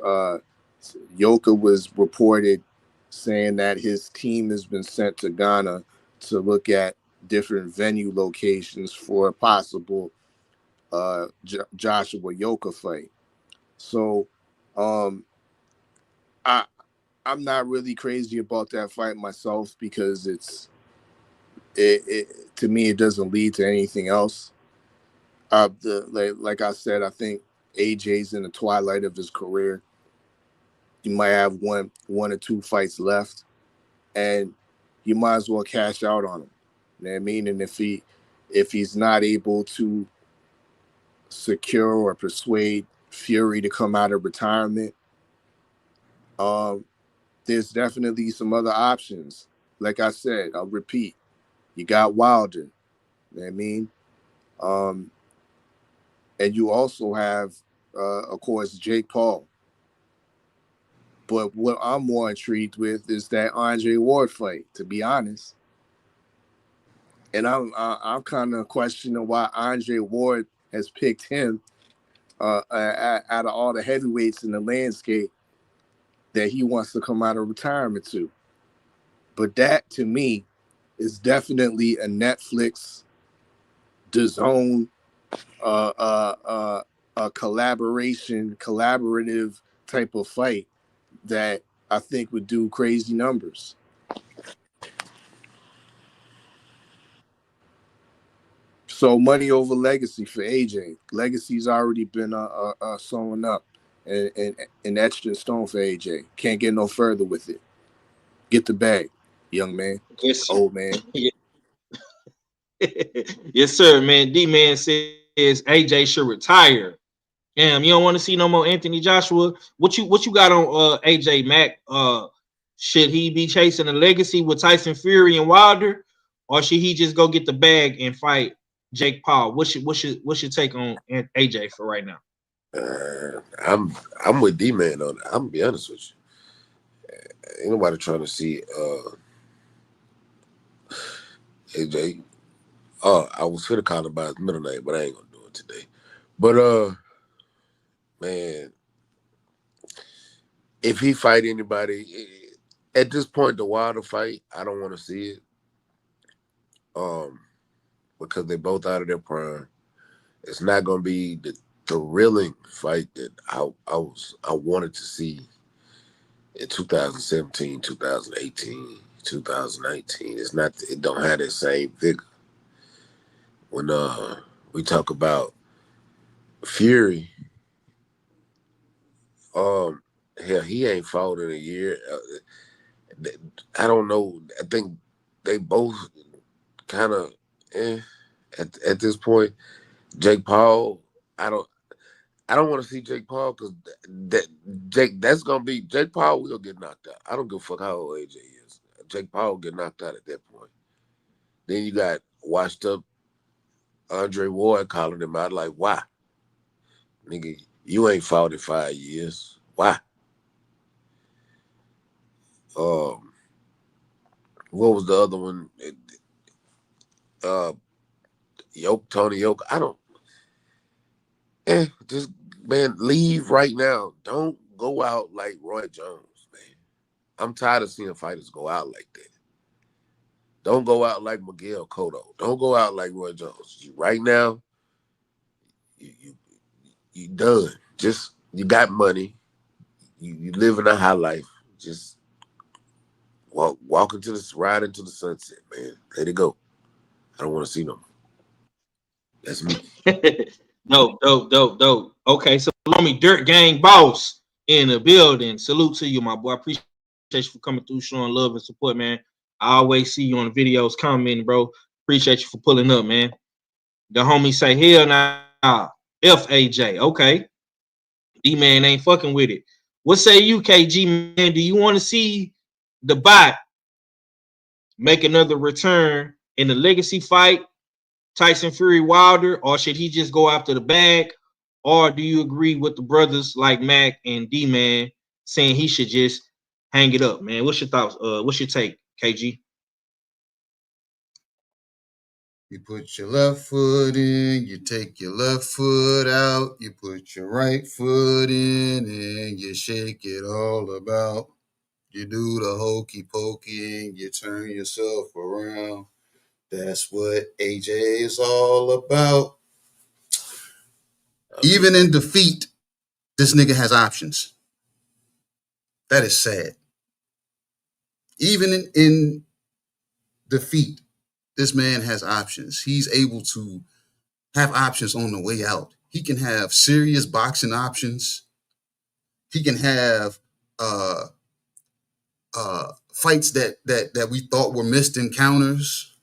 [SPEAKER 8] Yoka was reported saying that his team has been sent to Ghana to look at different venue locations for a possible Joshua Yoka fight. So I'm not really crazy about that fight myself because it to me it doesn't lead to anything else. Like I said, I think AJ's in the twilight of his career. You might have one or two fights left, and you might as well cash out on him. You know what I mean? And if he's not able to secure or persuade Fury to come out of retirement, there's definitely some other options. Like I said, I'll repeat, you got Wilder. You know what I mean? And you also have, of course, Jake Paul. But what I'm more intrigued with is that Andre Ward fight, to be honest. And I'm kind of questioning why Andre Ward has picked him out of all the heavyweights in the landscape that he wants to come out of retirement to. But that, to me, is definitely a Netflix, DAZN, a collaborative type of fight that I think would do crazy numbers. So money over legacy for AJ. Legacy's already been sewn up and etched in stone for AJ. Can't get no further with it. Get the bag, young man.
[SPEAKER 7] Yes,
[SPEAKER 8] Old man.
[SPEAKER 7] Yes, sir, man. D-Man says AJ should retire. Damn, you don't want to see no more Anthony Joshua. What you got on AJ Mack? Should he be chasing a legacy with Tyson Fury and Wilder, or should he just go get the bag and fight Jake Paul? What's your take on AJ for right now?
[SPEAKER 10] I'm with D-Man on that. I'm gonna be honest with you. Ain't nobody trying to see AJ. I was finna call him by his middle name, but I ain't gonna do it today. But man, if he fight anybody at this point, the Wilder fight, I don't want to see it. Because they both out of their prime. It's not gonna be the thrilling fight that I wanted to see in 2017, 2018, 2019. It's not. It don't have that same vigor. When we talk about Fury, hell, he ain't fought in a year. I don't know. I think they both kind of at this point. Jake Paul, I don't want to see Jake Paul because that's gonna be Jake Paul will get knocked out. I don't give a fuck how old AJ is. Jake Paul will get knocked out at that point. Then you got washed up Andre Ward calling him out like, why? Nigga, you ain't fought in 5 years. Why? What was the other one? Tony Yoka. I don't. Just man, leave right now. Don't go out like Roy Jones, man. I'm tired of seeing fighters go out like that. Don't go out like Miguel Cotto. Don't go out like Roy Jones. Right now, you done. Just you got money. You living a high life. Just walk into this, ride into the sunset, man. Let it go. I don't want to see no more. That's me.
[SPEAKER 7] Dope. Okay, so Lomi Dirt Gang Boss in the building. Salute to you, my boy. I appreciate you for coming through, showing love and support, man. I always see you on the videos commenting, bro. Appreciate you for pulling up, man. The homie say, hell nah, FAJ. Okay. D-Man ain't fucking with it. What say you, KG, man? Do you want to see the bot make another return in the legacy fight, Tyson Fury Wilder, or should he just go after the bag? Or do you agree with the brothers like Mac and D-Man saying he should just hang it up, man? What's your thoughts? What's your take, KG?
[SPEAKER 9] You put your left foot in, you take your left foot out, you put your right foot in, and you shake it all about. You do the hokey pokey and you turn yourself around. That's what AJ is all about. Even in defeat, this nigga has options. That is sad. Even in defeat, this man has options. He's able to have options on the way out. He can have serious boxing options. He can have fights that we thought were missed encounters.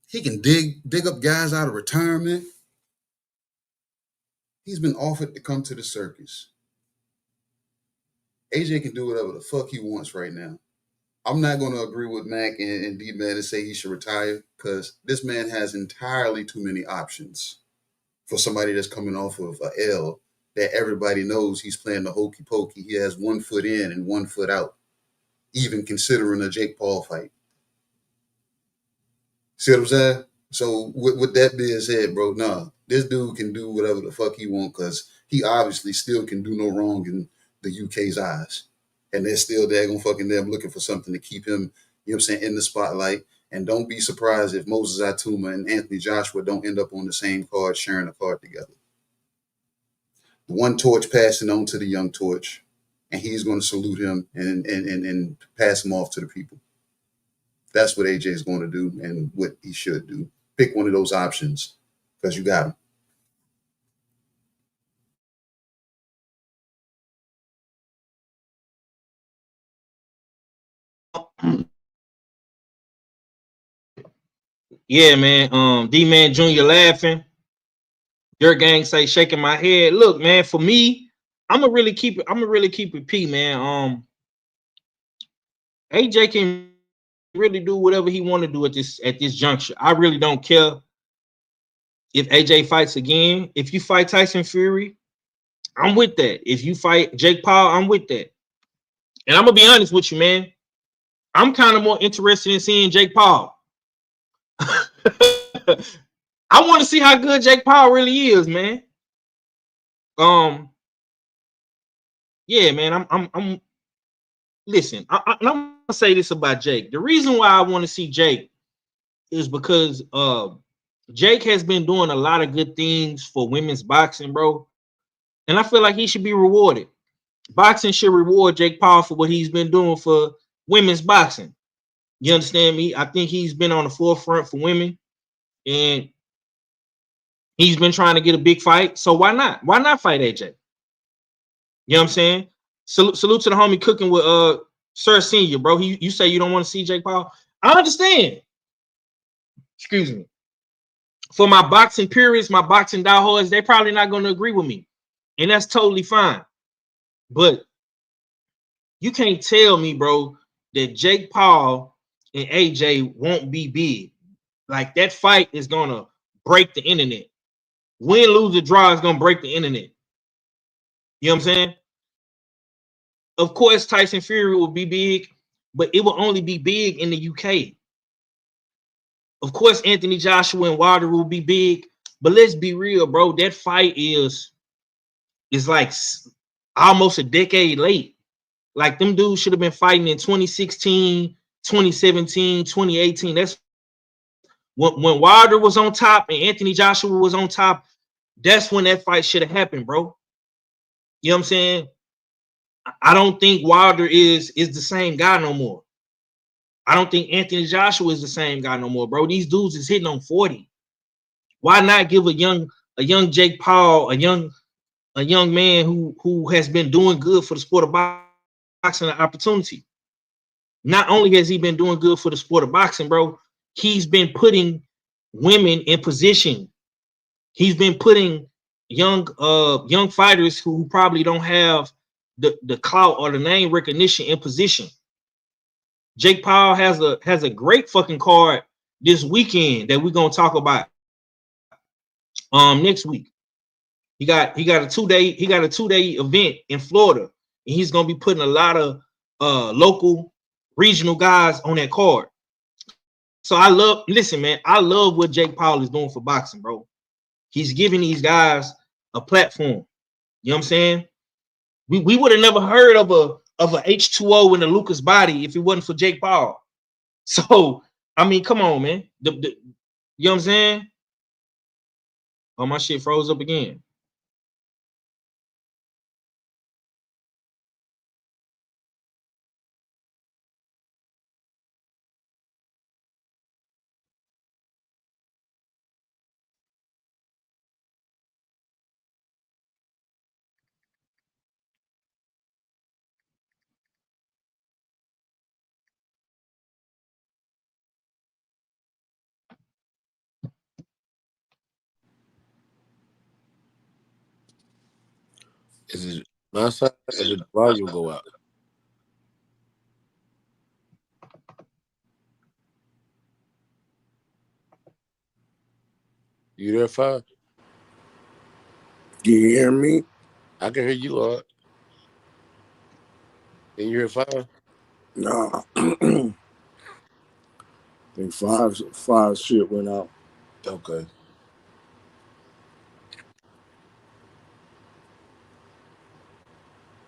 [SPEAKER 9] He can dig up guys out of retirement. He's been offered to come to the circus. AJ can do whatever the fuck he wants right now. I'm not going to agree with Mac and D-Man and say he should retire because this man has entirely too many options for somebody that's coming off of a L that everybody knows he's playing the hokey pokey. He has 1 foot in and 1 foot out, even considering a Jake Paul fight. See what I'm saying? So with that being said, bro, this dude can do whatever the fuck he wants because he obviously still can do no wrong in the UK's eyes. And they're still daggone fucking them looking for something to keep him, you know what I'm saying, in the spotlight. And don't be surprised if Moses Whyte-Itauma and Anthony Joshua don't end up on the same card, sharing a card together. The one torch passing on to the young torch, and he's going to salute him and pass him off to the people. That's what AJ is going to do and what he should do. Pick one of those options because you got him.
[SPEAKER 7] Yeah, man. D-Man Jr. laughing. Your gang say shaking my head. Look, man, for me, I'm gonna really keep it P, man. AJ can really do whatever he want to do at this juncture. I really don't care if AJ fights again. If you fight Tyson Fury, I'm with that. If you fight Jake Paul, I'm with that. And I'm gonna be honest with you, man. I'm kind of more interested in seeing Jake Paul. I want to see how good Jake Paul really is, man. Yeah, man. I'm listen. I'm gonna say this about Jake. The reason why I want to see Jake is because Jake has been doing a lot of good things for women's boxing, bro. And I feel like he should be rewarded. Boxing should reward Jake Paul for what he's been doing for women's boxing. You understand me? I think he's been on the forefront for women, and he's been trying to get a big fight. So why not? Why not fight AJ? You know what I'm saying? Salute to the homie cooking with Sir Senior, bro. You say you don't want to see Jake Paul. I understand. Excuse me. For my boxing purists, my boxing diehards, they're probably not going to agree with me. And that's totally fine. But you can't tell me, bro, that Jake Paul and AJ won't be big. Like, that fight is going to break the internet. Win, lose, or draw is going to break the internet. You know what I'm saying? Of course, Tyson Fury will be big, but it will only be big in the UK. Of course, Anthony Joshua and Wilder will be big, but let's be real, bro. That fight is like almost a decade late. Like, them dudes should have been fighting in 2016, 2017, 2018. That's when Wilder was on top and Anthony Joshua was on top. That's when that fight should have happened, bro. You know what I'm saying? I don't think Wilder is the same guy no more. I don't think Anthony Joshua is the same guy no more, bro. These dudes is hitting on 40. Why not give a young Jake Paul, a young man who has been doing good for the sport of boxing an opportunity? Not only has he been doing good for the sport of boxing, bro, he's been putting women in position. He's been putting young fighters who probably don't have the clout or the name recognition in position. Jake Paul has a great fucking card this weekend that we're gonna talk about next week. He got a 2-day event in Florida, and he's gonna be putting a lot of local regional guys on that card. So listen, man, I love what Jake Paul is doing for boxing, bro. He's giving these guys a platform. You know what I'm saying? We would have never heard of a H2O in a Lucas body if it wasn't for Jake Paul. So, I mean, come on, man. You know what I'm saying? Oh, my shit froze up again.
[SPEAKER 10] Is it my side or did the volume go out? You there, Five?
[SPEAKER 8] Can you hear me?
[SPEAKER 10] I can hear you, Art. Can you hear Five?
[SPEAKER 8] No. I think five shit went out.
[SPEAKER 10] Okay.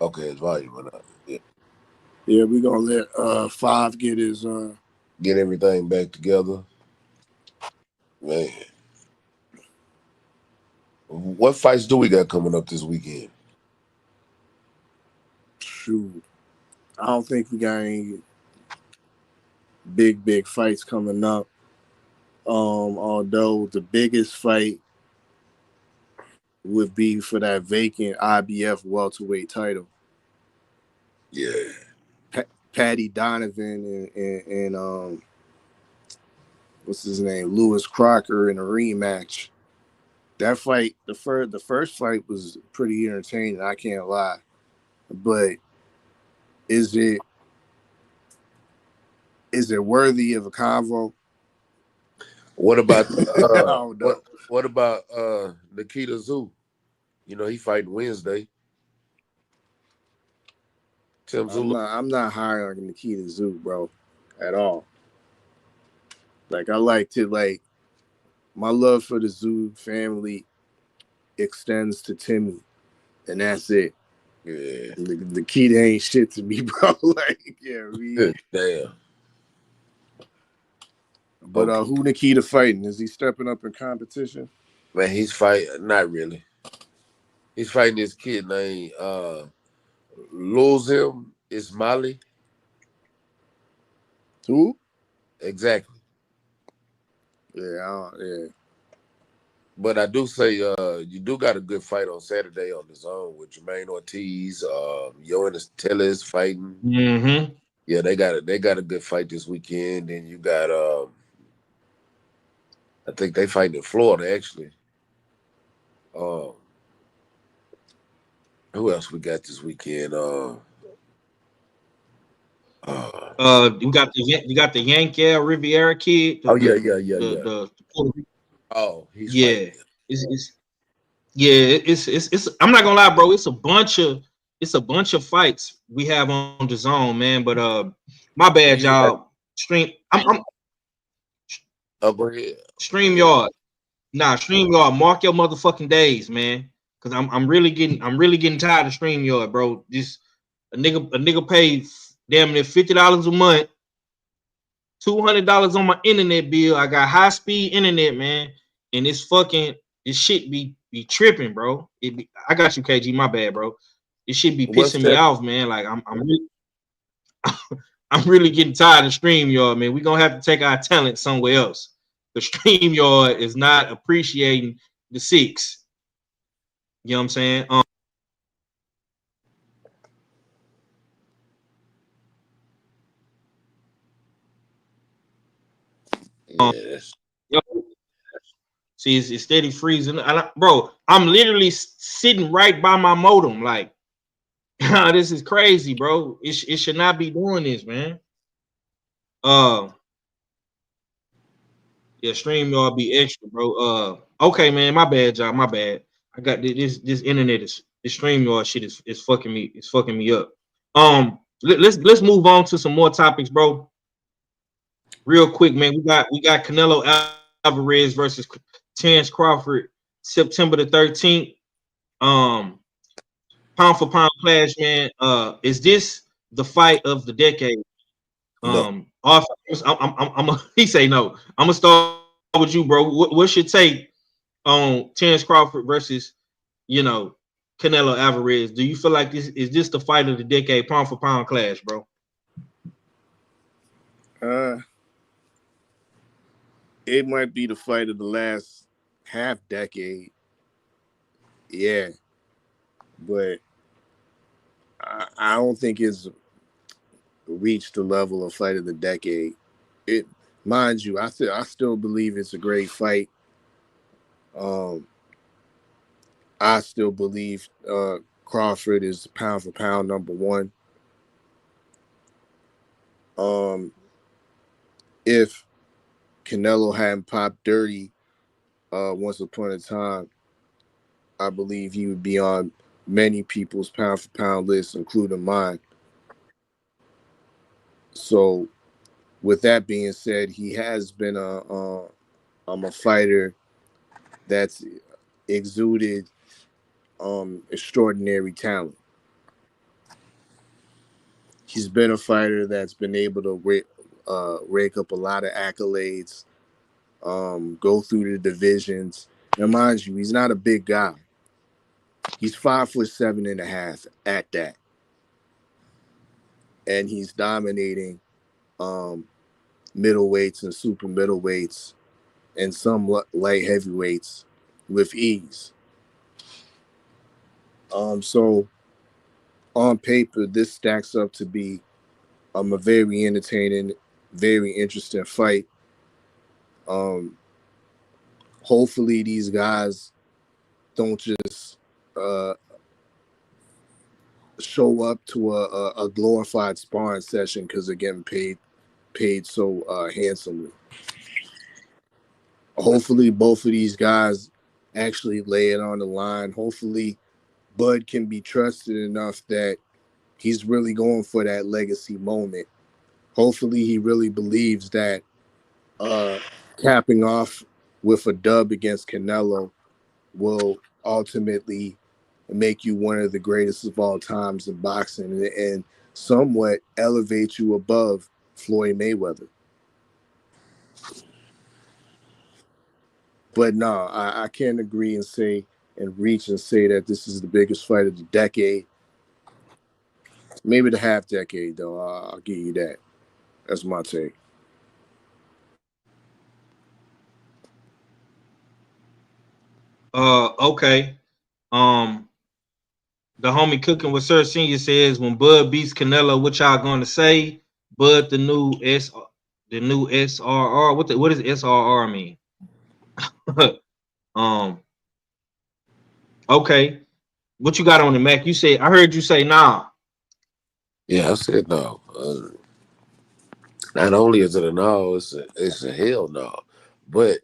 [SPEAKER 10] Okay, his volume went out. Yeah.
[SPEAKER 8] Yeah, we gonna let Five get his
[SPEAKER 10] Get everything back together. Man. What fights do we got coming up this weekend?
[SPEAKER 8] shoot. I don't think we got any big fights coming up. Although the biggest fight would be for that vacant IBF welterweight title.
[SPEAKER 10] Yeah.
[SPEAKER 8] Patty Donovan and what's his name, Lewis Crocker in a rematch. That fight, the first fight was pretty entertaining. I can't lie, but is it worthy of a convo?
[SPEAKER 10] What about
[SPEAKER 8] No.
[SPEAKER 10] what about Nikita Zoo? You know, he fighting Wednesday. Tim Zoo.
[SPEAKER 8] I'm not high on Nikita Zoo, bro, at all. Like I liked it. Like my love for the Zoo family extends to Timmy, and that's it.
[SPEAKER 10] Yeah.
[SPEAKER 8] The kid ain't shit to me, bro. Like, yeah,
[SPEAKER 10] damn.
[SPEAKER 8] But who Nikita fighting? Is he stepping up in competition?
[SPEAKER 10] Man, he's fighting. Not really. He's fighting this kid named Lose Him Ismaili.
[SPEAKER 8] Who?
[SPEAKER 10] Exactly.
[SPEAKER 8] Yeah.
[SPEAKER 10] But I do say you do got a good fight on Saturday on the zone with Jermaine Ortiz, Yoenis Tellez fighting.
[SPEAKER 7] Mm-hmm.
[SPEAKER 10] Yeah, they got a good fight this weekend. And you got I think they fighting in Florida actually. Who else we got this weekend?
[SPEAKER 7] You got the Yankee Riviera kid.
[SPEAKER 10] He's
[SPEAKER 7] yeah.
[SPEAKER 10] fighting.
[SPEAKER 7] It's I'm not gonna lie, bro. It's a bunch of fights we have on the zone, man. But my bad, y'all. I'm
[SPEAKER 10] go ahead.
[SPEAKER 7] StreamYard. Nah, StreamYard. Mark your motherfucking days, man. Cause I'm really getting tired of StreamYard, bro. This a nigga paid damn near $50 a month, $200 on my internet bill. I got high speed internet, man, and this shit be tripping, bro. I got you, KG. My bad, bro. It should be pissing me off, man. Like I'm really, I'm really getting tired of StreamYard, man. We're gonna have to take our talent somewhere else. The StreamYard is not appreciating the six. You know what I'm saying?
[SPEAKER 10] Yes.
[SPEAKER 7] See, it's steady freezing. Bro, I'm literally sitting right by my modem. Like, this is crazy, bro. It should not be doing this, man. Yeah, StreamYard be extra, bro. Okay, man, my bad, y'all. My bad. I got this internet this StreamYard shit is fucking me. It's fucking me up. Let's move on to some more topics, bro. Real quick, man, we got Canelo Alvarez versus Terrence Crawford, September the 13th. Pound for pound clash, man. Is this the fight of the decade?
[SPEAKER 10] No.
[SPEAKER 7] He say no. I'm gonna start with you, bro. What's your take on Terrence Crawford versus, Canelo Alvarez? Do you feel like this the fight of the decade, pound for pound clash, bro?
[SPEAKER 8] It might be the fight of the last half decade. Yeah, but I don't think it's reached the level of fight of the decade. It, mind you, I still believe it's a great fight. I still believe Crawford is pound for pound number one. If Canelo hadn't popped dirty once upon a time, I believe he would be on many people's pound for pound lists, including mine. So, with that being said, he has been a fighter that's exuded extraordinary talent. He's been a fighter that's been able to rake up a lot of accolades, go through the divisions. And mind you, he's not a big guy. He's 5'7.5" at that, and he's dominating middleweights and super middleweights and some light heavyweights with ease. So on paper, this stacks up to be a very entertaining, very interesting fight. Hopefully these guys don't just show up to a glorified sparring session because they're getting paid so handsomely. Hopefully both of these guys actually lay it on the line. Hopefully Bud can be trusted enough that he's really going for that legacy moment. Hopefully he really believes that capping off with a dub against Canelo will ultimately make you one of the greatest of all times in boxing and somewhat elevate you above Floyd Mayweather. But no, I can't agree and say and reach and say that this is the biggest fight of the decade. Maybe the half decade, though. I'll give you that. That's my take.
[SPEAKER 7] Okay. The homie Cooking with Sir Senior says, when Bud beats Canelo, what y'all gonna say? Bud, the new SRR. What does SRR mean? Okay. What you got on the Mac? You said, I heard you say nah.
[SPEAKER 10] Yeah, I said no. Not only is it a no, it's a hell no. But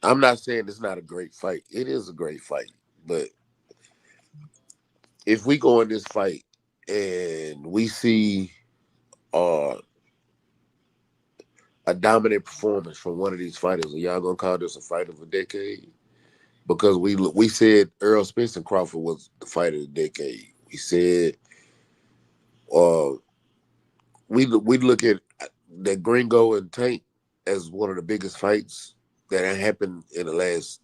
[SPEAKER 10] I'm not saying it's not a great fight. It is a great fight. But if we go in this fight and we see a dominant performance from one of these fighters, are y'all gonna call this a fight of a decade? Because we said Earl Spence and Crawford was the fight of the decade. We said we look at the Gringo and Tank as one of the biggest fights that happened in the last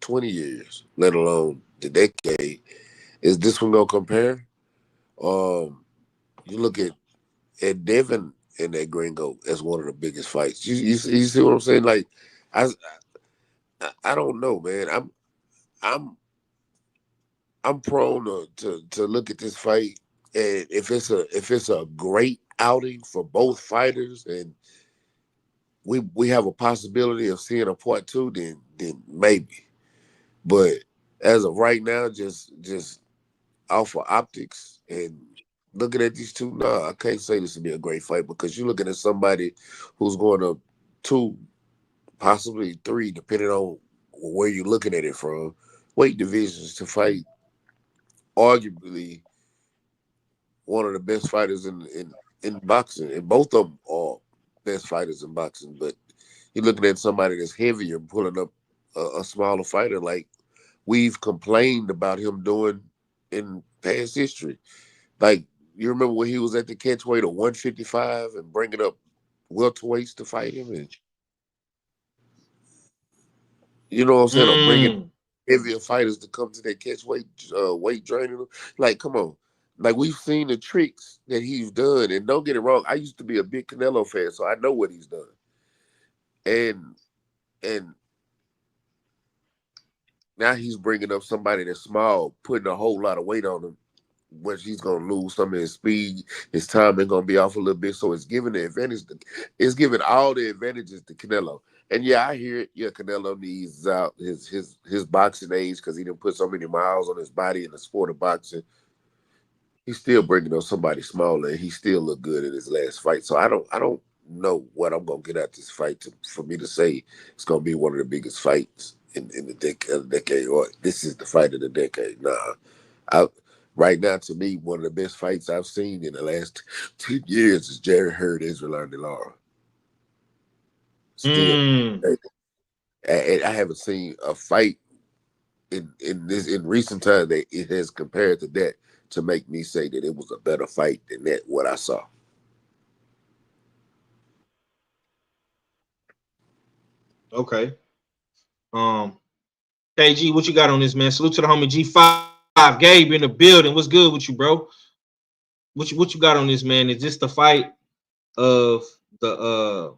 [SPEAKER 10] 20 years, let alone the decade. Is this one gonna compare? You look at Devin and that Gringo as one of the biggest fights. You see what I'm saying? Like, I don't know, man. I'm prone to look at this fight, and if it's a great outing for both fighters, and we have a possibility of seeing a part two, then maybe. But as of right now, just off of optics and looking at these two, I can't say this would be a great fight because you're looking at somebody who's going to 2, possibly 3, depending on where you're looking at it from, weight divisions to fight arguably one of the best fighters in boxing, and both of them are best fighters in boxing, but you're looking at somebody that's heavier pulling up a smaller fighter like we've complained about him doing in past history. Like, you remember when he was at the catchweight of 155 and bringing up welterweights to fight him? And you know what I'm saying? Or bringing heavier fighters to come to that catchweight, weight draining them. Like, come on. Like, we've seen the tricks that he's done. And don't get it wrong, I used to be a big Canelo fan, so I know what he's done. And now he's bringing up somebody that's small, putting a whole lot of weight on him, which he's going to lose some of his speed. His time is going to be off a little bit. So it's giving the advantage. It's giving all the advantages to Canelo. And yeah, I hear it. Yeah, Canelo needs out his boxing age because he didn't put so many miles on his body in the sport of boxing. He's still bringing up somebody smaller, and he still looked good in his last fight. So I don't know what I'm going to get out this fight for me to say it's going to be one of the biggest fights in the decade, or this is the fight of the decade. Nah, right now, to me, one of the best fights I've seen in the last 2 years is Jerry Hurd, Israel Lara. Still, and I haven't seen a fight in recent time that it has compared to that to make me say that it was a better fight than that what I saw.
[SPEAKER 7] Okay. KG, what you got on this, man? Salute to the homie G5. Gabe in the building. What's good with you, bro? What you got on this, man? Is this the fight of the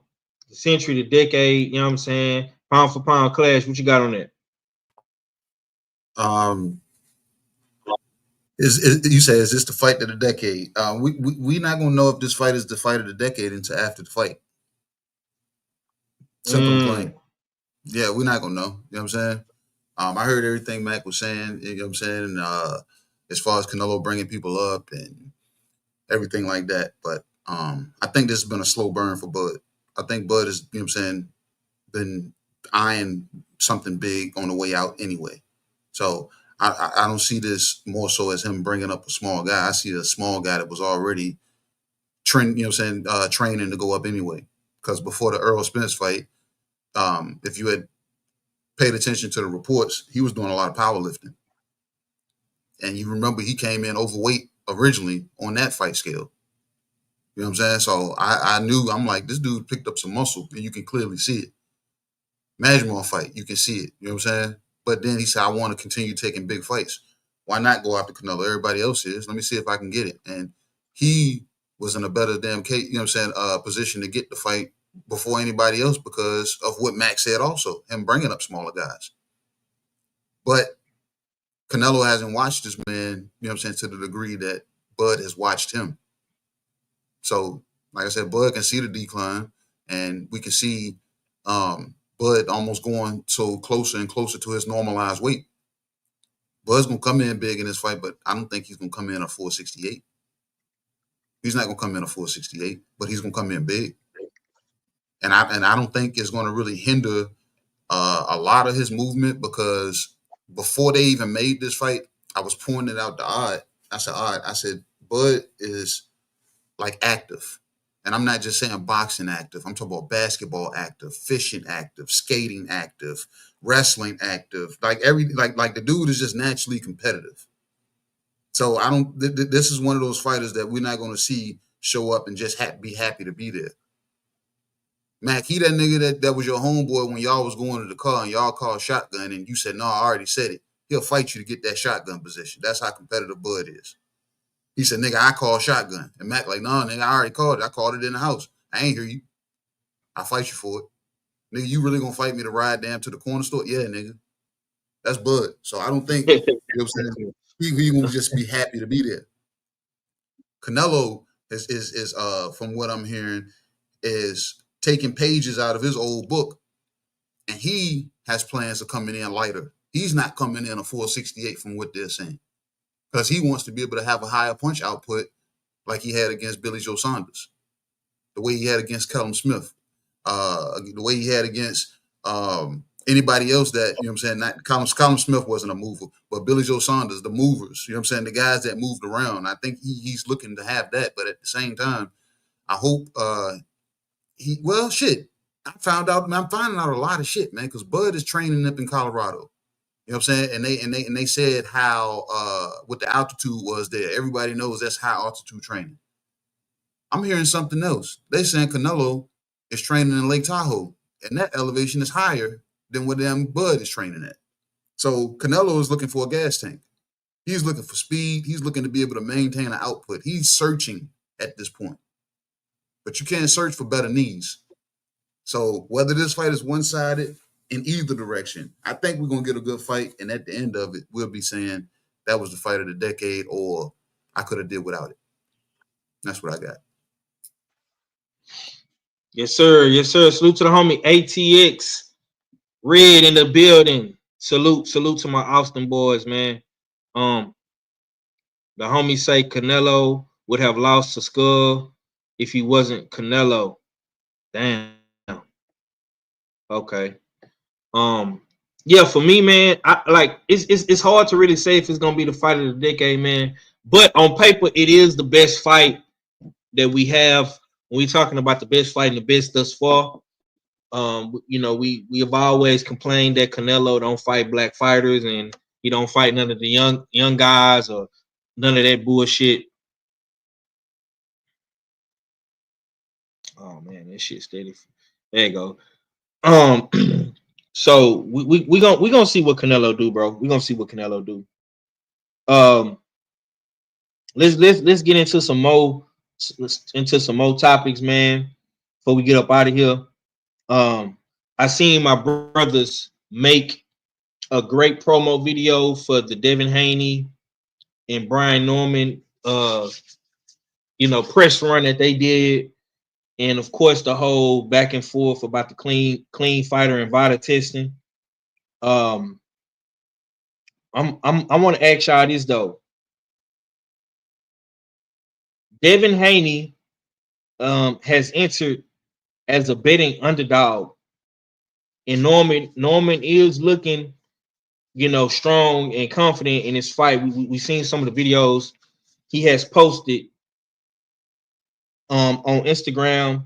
[SPEAKER 7] century, the decade? You know what I'm saying? Pound for pound clash. What you got on that?
[SPEAKER 9] You say, is this the fight of the decade? We not gonna know if this fight is the fight of the decade until after the fight. Simple and plain. Yeah, we're not gonna know. You know what I'm saying? I heard everything Mac was saying. You know what I'm saying? As far as Canelo bringing people up and everything like that, but I think this has been a slow burn for Bud. I think Bud is, you know what I'm saying, been eyeing something big on the way out anyway. So I don't see this more so as him bringing up a small guy. I see a small guy that was already training to go up anyway. Because before the Errol Spence fight, if you had paid attention to the reports, he was doing a lot of powerlifting. And you remember he came in overweight originally on that fight scale. You know what I'm saying? So I knew, I'm like, this dude picked up some muscle and you can clearly see it. Majmore fight, you can see it. You know what I'm saying? But then he said, I want to continue taking big fights. Why not go after Canelo? Everybody else is. Let me see if I can get it. And he was in a better position to get the fight before anybody else because of what Max said also, him bringing up smaller guys. But Canelo hasn't watched this man, you know what I'm saying, to the degree that Bud has watched him. So, like I said, Bud can see the decline, and we can see Bud almost going so closer and closer to his normalized weight. Bud's going to come in big in this fight, but I don't think he's going to come in at 468. He's not going to come in at 468, but he's going to come in big. And I don't think it's going to really hinder a lot of his movement because before they even made this fight, I was pointing out the odd. I said, Bud is like active. And I'm not just saying boxing active. I'm talking about basketball active, fishing active, skating active, wrestling active. Like the dude is just naturally competitive. So this is one of those fighters that we're not going to see show up and just be happy to be there. Mac, he that nigga that was your homeboy when y'all was going to the car and y'all called shotgun and you said, no, I already said it. He'll fight you to get that shotgun position. That's how competitive Bud is. He said, nigga, I call shotgun. And Mac like, no, nigga, I already called it. I called it in the house. I ain't hear you. I'll fight you for it. Nigga, you really gonna fight me to ride down to the corner store? Yeah, nigga. That's Bud. So I don't think, you know what I'm saying, he gonna just be happy to be there. Canelo is from what I'm hearing, is taking pages out of his old book, and he has plans of coming in lighter. He's not coming in a 468 from what they're saying, because he wants to be able to have a higher punch output like he had against Billy Joe Saunders, the way he had against Callum Smith, the way he had against anybody else that, you know what I'm saying, not Callum Smith wasn't a mover, but Billy Joe Saunders, the movers, you know what I'm saying, the guys that moved around. I think he's looking to have that, but at the same time, I hope well, shit. I'm finding out a lot of shit, man, because Bud is training up in Colorado. You know what I'm saying? And they said how what the altitude was there. Everybody knows that's high altitude training. I'm hearing something else. They saying Canelo is training in Lake Tahoe, and that elevation is higher than what damn Bud is training at. So Canelo is looking for a gas tank. He's looking for speed. He's looking to be able to maintain an output. He's searching at this point. But you can't search for better knees. So whether this fight is one-sided in either direction, I think we're going to get a good fight. And at the end of it, we'll be saying that was the fight of the decade, or I could have did without it. That's what I got.
[SPEAKER 7] Yes, sir. Yes, sir. Salute to the homie ATX. Red in the building. Salute to my Austin boys, man. The homie say Canelo would have lost to Skull if he wasn't Canelo. Damn. Okay. Yeah, for me, man, I like it's hard to really say if it's gonna be the fight of the decade, man. But on paper, it is the best fight that we have when we're talking about the best fight and the best thus far. You know, we have always complained that Canelo don't fight black fighters and he don't fight none of the young guys or none of that bullshit. Oh man, that shit steady. There you go. So we gonna see what Canelo do, bro. We gonna see what Canelo do. Let's get into some more topics, man. Before we get up out of here. I seen my brothers make a great promo video for the Devin Haney and Brian Norman press run that they did. And of course the whole back and forth about the clean fighter and VADA testing. I want to ask y'all this though. Devin Haney has entered as a betting underdog, and Norman is looking, strong and confident in his fight. We seen some of the videos he has posted on Instagram,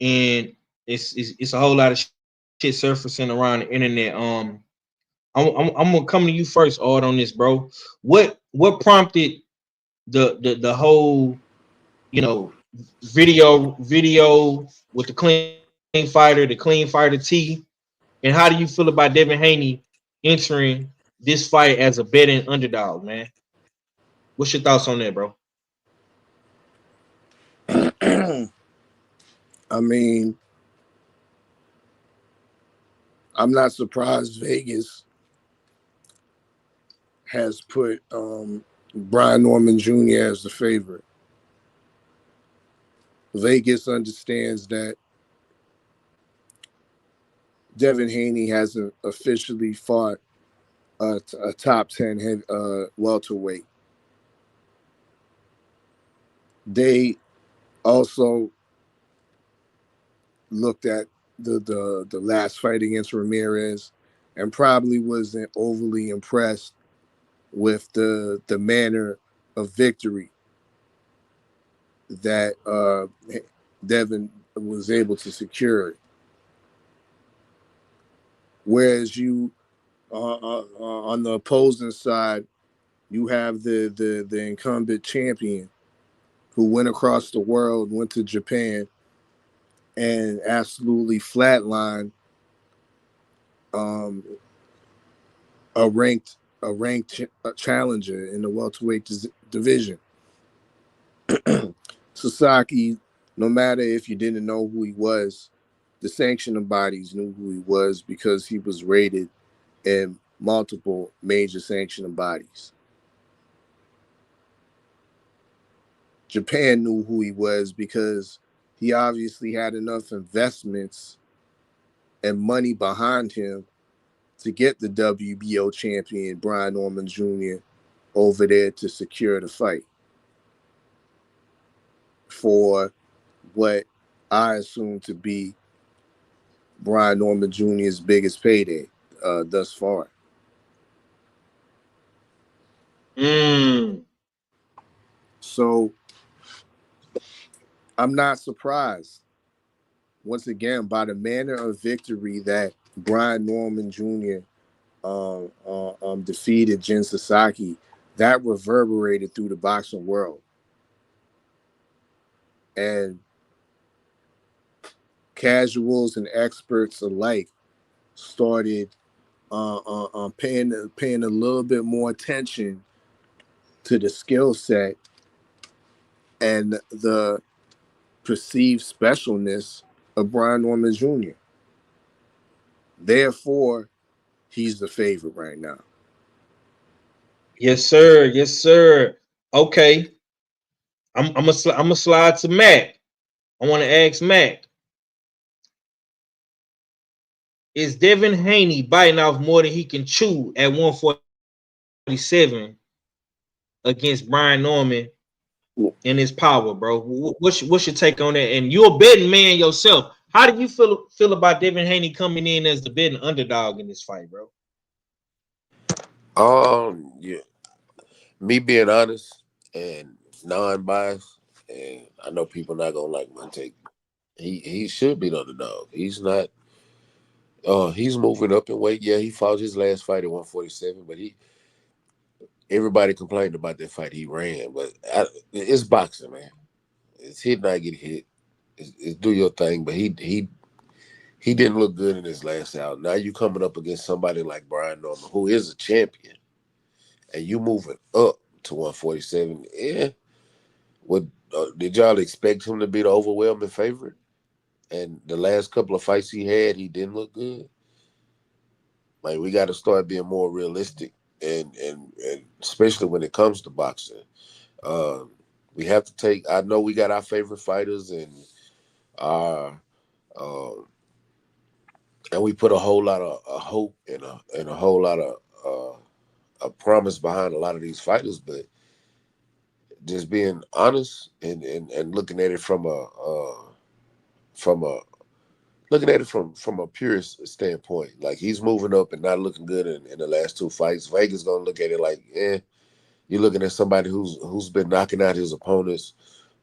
[SPEAKER 7] and it's a whole lot of shit surfacing around the internet. I'm gonna come to you first, Art, on this, bro. What prompted the whole video with the clean fighter T, and how do you feel about Devin Haney entering this fight as a betting underdog, man? What's your thoughts on that, bro?
[SPEAKER 8] I mean, I'm not surprised Vegas has put Brian Norman Jr. as the favorite. Vegas understands that Devin Haney hasn't officially fought a top 10 welterweight. They also looked at the last fight against Ramirez and probably wasn't overly impressed with the manner of victory that Devin was able to secure. Whereas you on the opposing side, you have the incumbent champion who went across the world, went to Japan, and absolutely flatlined a ranked challenger in the welterweight division. Sasaki, no matter if you didn't know who he was, the sanctioning bodies knew who he was because he was rated in multiple major sanctioning bodies. Japan knew who he was because he obviously had enough investments and money behind him to get the WBO champion Brian Norman Jr. over there to secure the fight for what I assume to be Brian Norman Jr.'s biggest payday thus far. So I'm not surprised once again, by the manner of victory that Brian Norman Jr. Defeated Jin Sasaki, that reverberated through the boxing world. And casuals and experts alike started paying a little bit more attention to the skill set and the perceived specialness of Brian Norman Jr. Therefore, he's the favorite right now.
[SPEAKER 7] Yes, sir. Yes, sir. Okay. I'm gonna slide to Mac. I want to ask Mac. Is Devin Haney biting off more than he can chew at 147 against Brian Norman in his power, bro? What's your take on that? And you're a betting man yourself. How do you feel about Devin Haney coming in as the betting underdog in this fight, bro?
[SPEAKER 10] Yeah. Me being honest and non-biased, and I know people not gonna like my take. He should be the underdog. He's not. He's moving up in weight. Yeah, he fought his last fight at 147, but everybody complained about that fight he ran. But it's boxing, man. It's hit, not get hit. It's do your thing. But he didn't look good in his last out. Now you coming up against somebody like Brian Norman, who is a champion, and you moving up to 147. Yeah. What did y'all expect him to be the overwhelming favorite? And the last couple of fights he had, he didn't look good. Like, we got to start being more realistic, and especially when it comes to boxing. We have to take. I know we got our favorite fighters, and we put a whole lot of hope and a whole lot of a promise behind a lot of these fighters, but just being honest and looking at it from a purist standpoint, like, he's moving up and not looking good in the last two fights. Vegas gonna look at it like, you're looking at somebody who's been knocking out his opponents,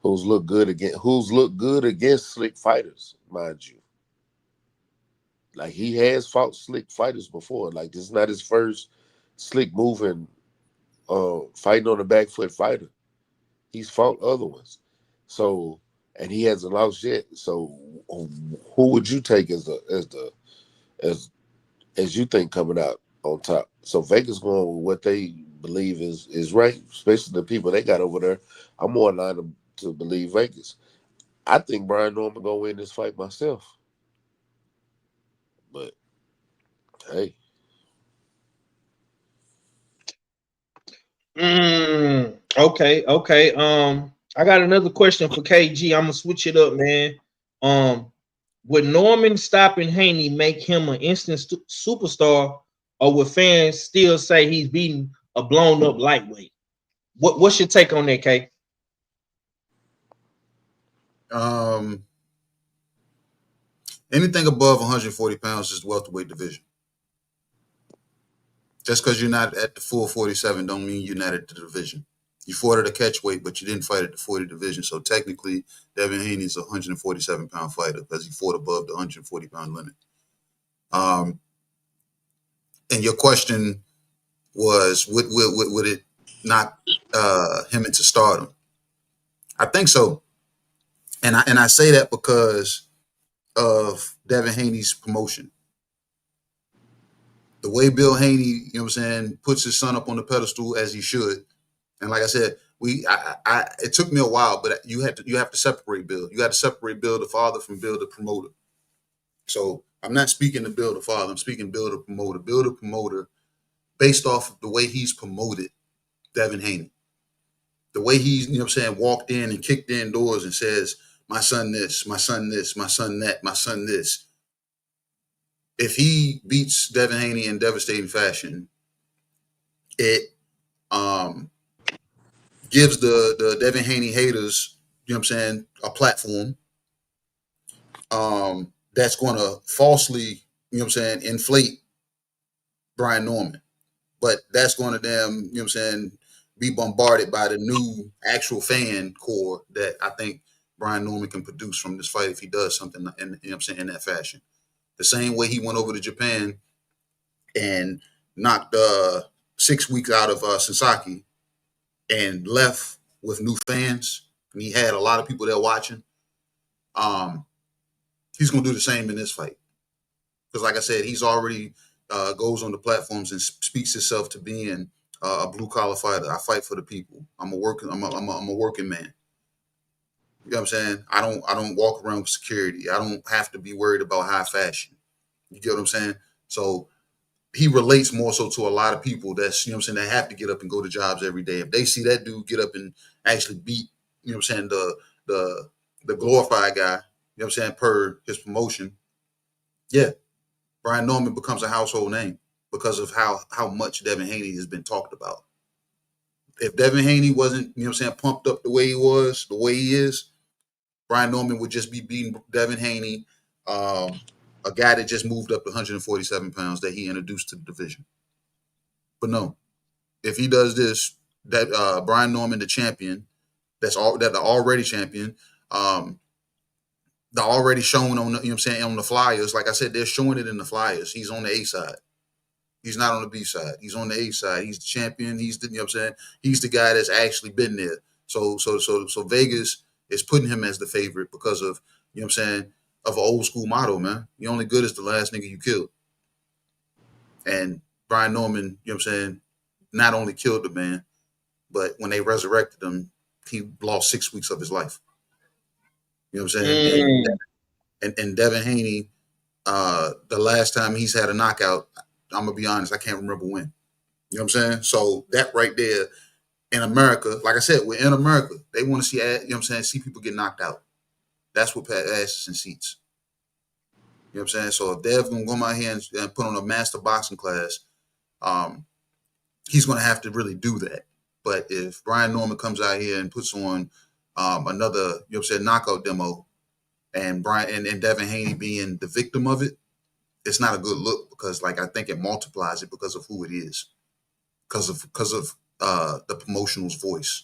[SPEAKER 10] who's looked good against slick fighters, mind you. Like, he has fought slick fighters before. Like, this is not his first slick moving, fighting on the back foot fighter. He's fought other ones. So, and he hasn't lost yet. So, who would you take as you think coming out on top? So Vegas going with what they believe is right, especially the people they got over there. I'm more inclined to believe Vegas. I think Brian Norman gonna win this fight myself. But hey.
[SPEAKER 7] Okay. I got another question for KG. I'm gonna switch it up, man. Would Norman stopping Haney make him an instant superstar, or would fans still say he's beating a blown up lightweight? What's your take on that, K?
[SPEAKER 9] Anything above 140 pounds is the welterweight division. Just because you're not at the full 47 don't mean you're not at the division. You fought at a catch weight, but you didn't fight at the 40 division. So technically, Devin Haney is a 147-pound fighter because he fought above the 140-pound limit. And your question was, would it knock him into stardom? I think so. And I say that because of Devin Haney's promotion. The way Bill Haney, you know what I'm saying, puts his son up on the pedestal as he should. And like I said, it took me a while, but you have to separate Bill. You got to separate Bill the father from Bill the promoter. So I'm not speaking to Bill the father. I'm speaking Bill the promoter. Bill the promoter, based off of the way he's promoted Devin Haney. The way he's, you know what I'm saying, walked in and kicked in doors and says, my son this, my son this, my son that, my son this. If he beats Devin Haney in devastating fashion, it gives the Devin Haney haters, you know what I'm saying, a platform that's going to falsely, you know what I'm saying, inflate Brian Norman. But that's going to them, you know what I'm saying, be bombarded by the new actual fan core that I think Brian Norman can produce from this fight if he does something in, you know what I'm saying, in that fashion. The same way he went over to Japan and knocked 6 weeks out of Sasaki and left with new fans, and he had a lot of people there watching. He's gonna do the same in this fight because, like I said, he's already goes on the platforms and speaks himself to being a blue collar fighter. I fight for the people. I'm a working man. You know what I'm saying? I don't walk around with security. I don't have to be worried about high fashion. You get what I'm saying? So he relates more so to a lot of people that's, you know what I'm saying, that have to get up and go to jobs every day. If they see that dude get up and actually beat, you know what I'm saying, the glorified guy, you know what I'm saying, per his promotion, yeah, Brian Norman becomes a household name because of how much Devin Haney has been talked about. If Devin Haney wasn't, you know what I'm saying, pumped up the way he was, the way he is, Brian Norman would just be beating Devin Haney, a guy that just moved up to 147 pounds that he introduced to the division. But no, if he does this, that Brian Norman, the champion, the already champion, they're already shown on the, you know what I'm saying, on the flyers. Like I said, they're showing it in the flyers. He's on the A side. He's not on the B side. He's on the A side. He's the champion. He's the, you know what I'm saying, he's the guy that's actually been there. So Vegas is putting him as the favorite because of, you know what I'm saying, of an old school motto, man. You're only good as the last nigga you killed. And Brian Norman, you know what I'm saying, not only killed the man, but when they resurrected him, he lost 6 weeks of his life. You know what I'm saying? And Devin Haney, the last time he's had a knockout, I'm gonna be honest, I can't remember when. You know what I'm saying? So that right there in America, like I said, we're in America. They want to see, you know what I'm saying, see people get knocked out. That's what asses in seats. You know what I'm saying? So if Dev's gonna come out here and put on a master boxing class, he's gonna have to really do that. But if Brian Norman comes out here and puts on another, you know what I'm saying, knockout demo, and Devin Haney being the victim of it, it's not a good look because, like, I think it multiplies it because of who it is, because of the promotional's voice,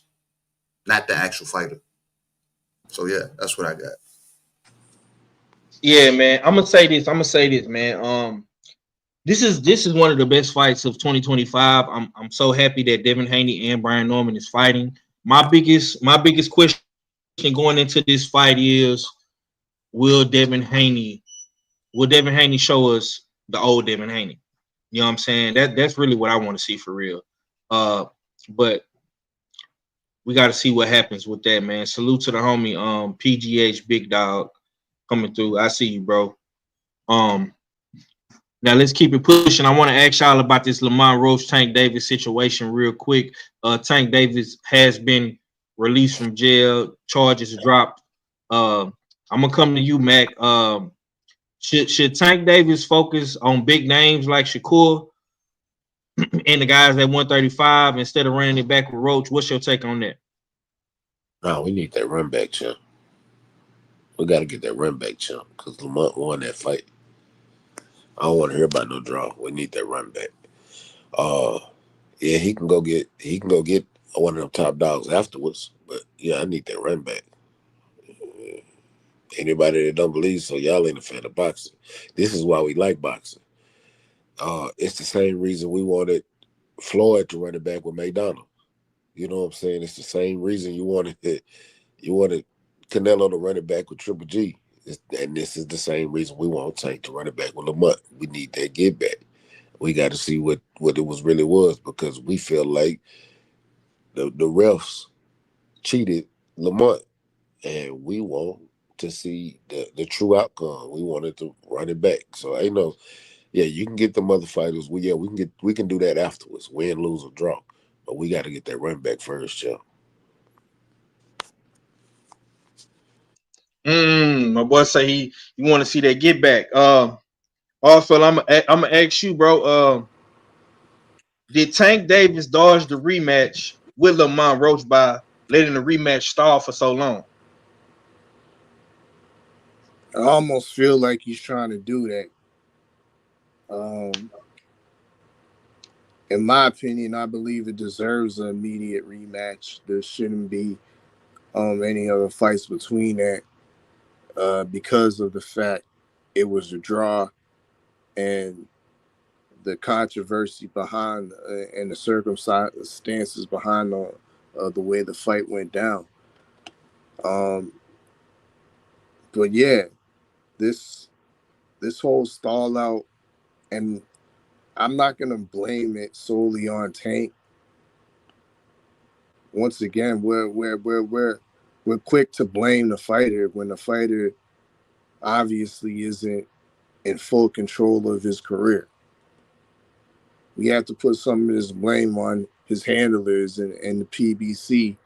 [SPEAKER 9] not the actual fighter. So yeah, that's what I got.
[SPEAKER 7] Yeah, man. I'm gonna say this, man. This is one of the best fights of 2025. I'm so happy that Devin Haney and Brian Norman is fighting. My biggest question going into this fight is, will Devin Haney show us the old Devin Haney? You know what I'm saying? That's really what I want to see for real. But we got to see what happens with that, man. Salute to the homie, PGH Big Dog, coming through. I see you, bro. Now let's keep it pushing. I want to ask y'all about this Lamont Roach Tank Davis situation real quick. Tank Davis has been released from jail. Charges dropped. I'm gonna come to you, Mac. Should Tank Davis focus on big names like Shakur and the guys at 135 instead of running it back with Roach? What's your take on that?
[SPEAKER 10] No, we need that run back, champ. We got to get that run back, champ, because Lamont won that fight. I don't want to hear about no draw. We need that run back. Yeah, he can go get one of them top dogs afterwards. But yeah, I need that run back. Anybody that don't believe so, y'all ain't a fan of boxing. This is why we like boxing. It's the same reason we wanted Floyd to run it back with McDonald. You know what I'm saying? It's the same reason you wanted Canelo to run it back with Triple G. And this is the same reason we want Tank to run it back with Lamont. We need that get back. We got to see what it really was, because we feel like the refs cheated Lamont, and we want to see the true outcome. We wanted to run it back. So you can get them other fighters. We can do that afterwards, win, lose, or draw. But we got to get that run back first, Joe.
[SPEAKER 7] My boy say you want to see that get back. Also, I'm gonna ask you, bro. Did Tank Davis dodge the rematch with Lamont Roach by letting the rematch stall for so long?
[SPEAKER 8] I almost feel like he's trying to do that. In my opinion, I believe it deserves an immediate rematch. There shouldn't be any other fights between that, because of the fact it was a draw and the controversy behind and the circumstances behind the way the fight went down. But yeah, this whole stall out, and I'm not gonna blame it solely on Tank. Once again, we're quick to blame the fighter when the fighter obviously isn't in full control of his career. We have to put some of this blame on his handlers and the PBC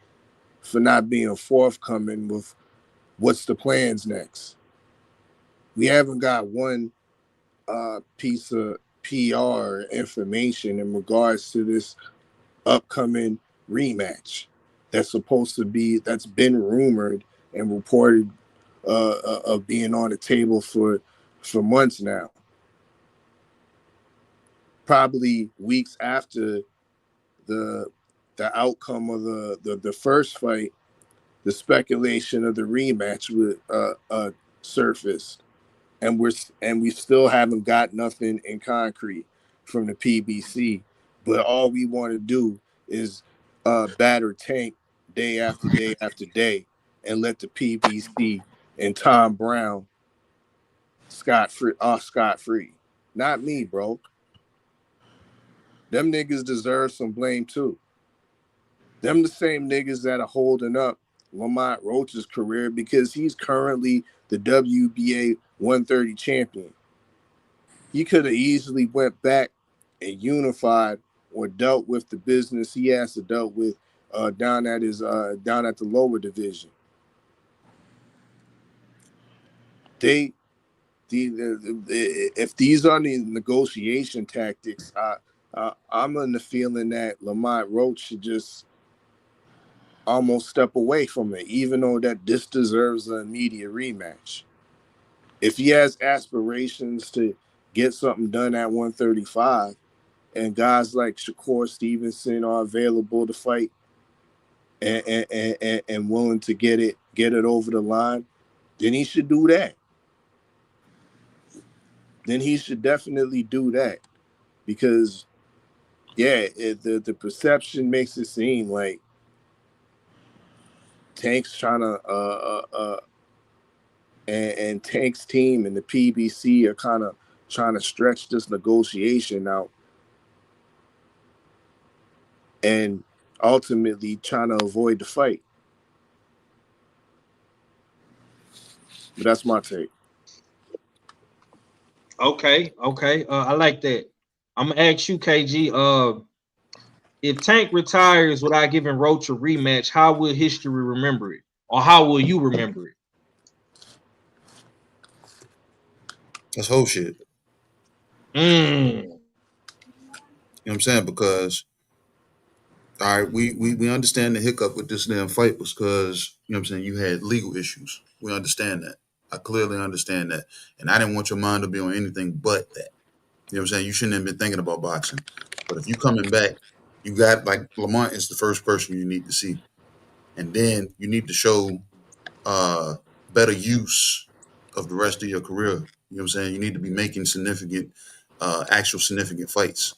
[SPEAKER 8] for not being forthcoming with what's the plans next. We haven't got one piece of PR information in regards to this upcoming rematch that's been rumored and reported of being on the table for months now. Probably weeks after the outcome of the first fight, the speculation of the rematch would surface, and we still haven't got nothing in concrete from the PBC. But all we want to do is batter Tank day after day after day, and let the PBC and Tom Brown scot free. Not me, bro. Them niggas deserve some blame too. Them the same niggas that are holding up Lamont Roach's career because he's currently the WBA 130 champion. He could have easily went back and unified or dealt with the business he has to dealt with down at the lower division. If these are the negotiation tactics, I'm in the feeling that Lamont Roach should just almost step away from it, even though that this deserves an immediate rematch. If he has aspirations to get something done at 135, and guys like Shakur Stevenson are available to fight and willing to get it over the line, then he should do that. Then he should definitely do that, because the perception makes it seem like Tank's trying to and Tank's team and the PBC are kind of trying to stretch this negotiation out and ultimately trying to avoid the fight. But that's my take.
[SPEAKER 7] Okay. I like that. I'm gonna ask you, KG. If Tank retires without giving Roach a rematch, how will history remember it, or how will you remember it?
[SPEAKER 9] That's whole shit. You know what I'm saying? Because all right, we understand the hiccup with this damn fight was because, you know what I'm saying, you had legal issues. We understand that. I clearly understand that. And I didn't want your mind to be on anything but that. You know what I'm saying? You shouldn't have been thinking about boxing. But if you coming back, you got, like, Lamont is the first person you need to see. And then you need to show better use of the rest of your career. You know what I'm saying? You need to be making significant, actual significant fights.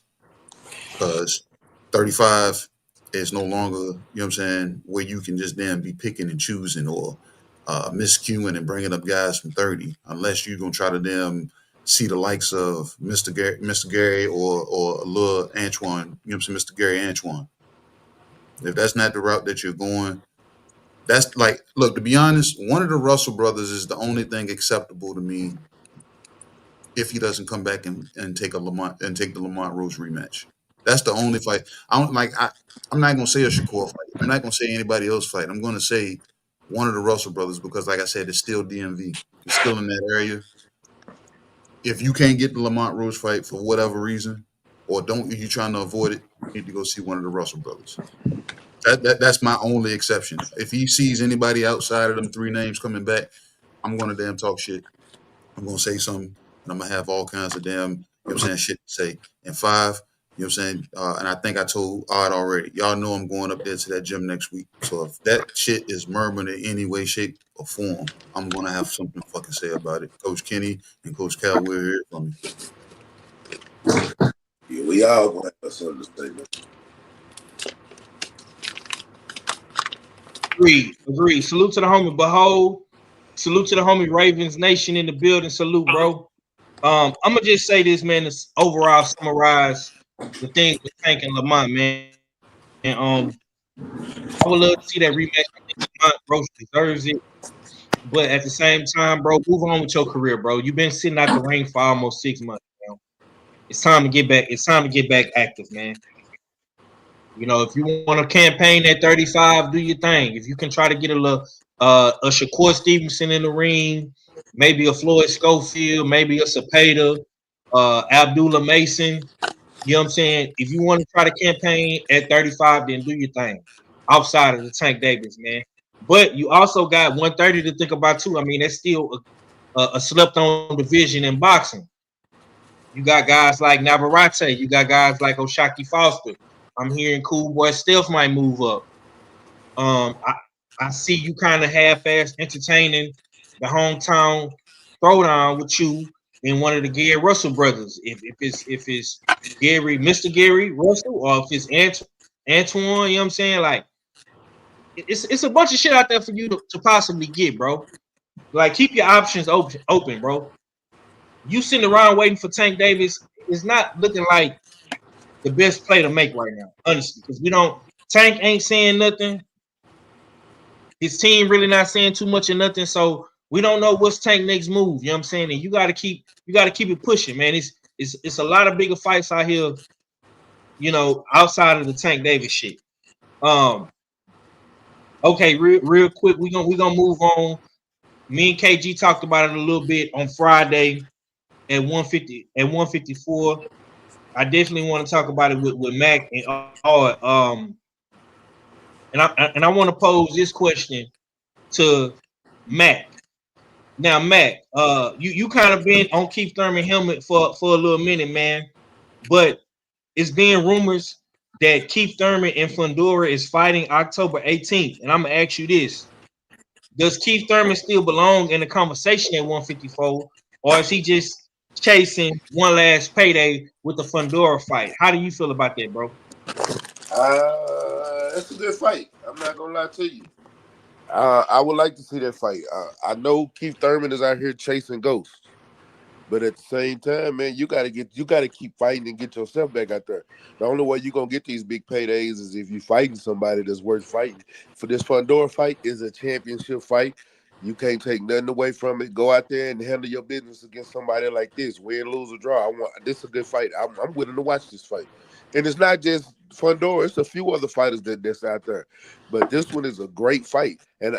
[SPEAKER 9] Because 35 is no longer, you know what I'm saying, where you can just then be picking and choosing or miscuing and bringing up guys from 30, unless you're going to try to see the likes of Mr. Gary or Lil Antoine, you know what I'm saying, Mr. Gary Antoine. If that's not the route that you're going, that's like, look, to be honest, one of the Russell brothers is the only thing acceptable to me if he doesn't come back and take the Lamont Roach rematch. That's the only fight. I'm not gonna say a Shakur fight. I'm not gonna say anybody else fight. I'm gonna say one of the Russell brothers because, like I said, it's still DMV. It's still in that area. If you can't get the Lamont Roach fight for whatever reason, or you're trying to avoid it, you need to go see one of the Russell brothers. That's my only exception. If he sees anybody outside of them three names coming back, I'm gonna damn talk shit. I'm gonna say something, and I'm gonna have all kinds of damn, you know what I'm saying, shit to say. And 5, You know what I'm saying? And I think I told Odd already. Y'all know I'm going up there to that gym next week. So if that shit is murmured in any way, shape, or form, I'm gonna have something to fucking say about it. Coach Kenny and Coach Cal, we're here for me.
[SPEAKER 10] Yeah, we all gonna have something to say, man.
[SPEAKER 7] Agreed. Salute to the homie Behold. Salute to the homie Ravens Nation in the building. Salute, bro. I'm gonna just say this, man. To overall summarize the things with Tank and Lamont, man. And I would love to see that rematch. I think Lamont Roach deserves it, but at the same time, bro, move on with your career, bro. You've been sitting out the ring for almost 6 months, man. It's time to get back. It's time to get back active, man. You know, if you want to campaign at 35, do your thing. If you can try to get a Shakur Stevenson in the ring, maybe a Floyd Schofield, maybe a Cepeda, Abdullah Mason. You know what I'm saying? If you want to try to campaign at 35, then do your thing outside of the Tank Davis, man. But you also got 130 to think about too. I mean, that's still a slept-on division in boxing. You got guys like Navarrete. You got guys like O'Shaquie Foster. I'm hearing Cool Boy Stealth might move up. I see you kind of half-ass entertaining the hometown throwdown with you in one of the Gary Russell brothers. If it's Gary, Mr. Gary Russell, or if it's Antoine, you know what I'm saying? Like it's a bunch of shit out there for you to possibly get, bro. Like keep your options open, bro. You sitting around waiting for Tank Davis is not looking like the best play to make right now, honestly, because Tank ain't saying nothing. His team really not saying too much of nothing, so we don't know what's Tank next move. You know what I'm saying? And you got to keep it pushing, man. It's a lot of bigger fights out here, you know, outside of the Tank Davis shit. Okay, real quick, we gonna move on. Me and KG talked about it a little bit on Friday at 150 and 154. I definitely want to talk about it with Mac and and I want to pose this question to Mac. Now, Mac, you kind of been on Keith Thurman helmet for a little minute, man. But it's being rumors that Keith Thurman and Fundora is fighting October 18th. And I'm gonna ask you this: does Keith Thurman still belong in the conversation at 154, or is he just chasing one last payday with the Fundora fight? How do you feel about that, bro?
[SPEAKER 10] It's a good fight. I'm not gonna lie to you. I would like to see that fight. I know Keith Thurman is out here chasing ghosts, but at the same time, man, you gotta keep fighting and get yourself back out there. The only way you're gonna get these big paydays is if you're fighting somebody that's worth fighting. For this Fundora fight is a championship fight. You can't take nothing away from it. Go out there and handle your business against somebody like this. Win, lose, or draw. This is a good fight. I'm willing to watch this fight. And it's not just Fundora. It's a few other fighters that's out there. But this one is a great fight. And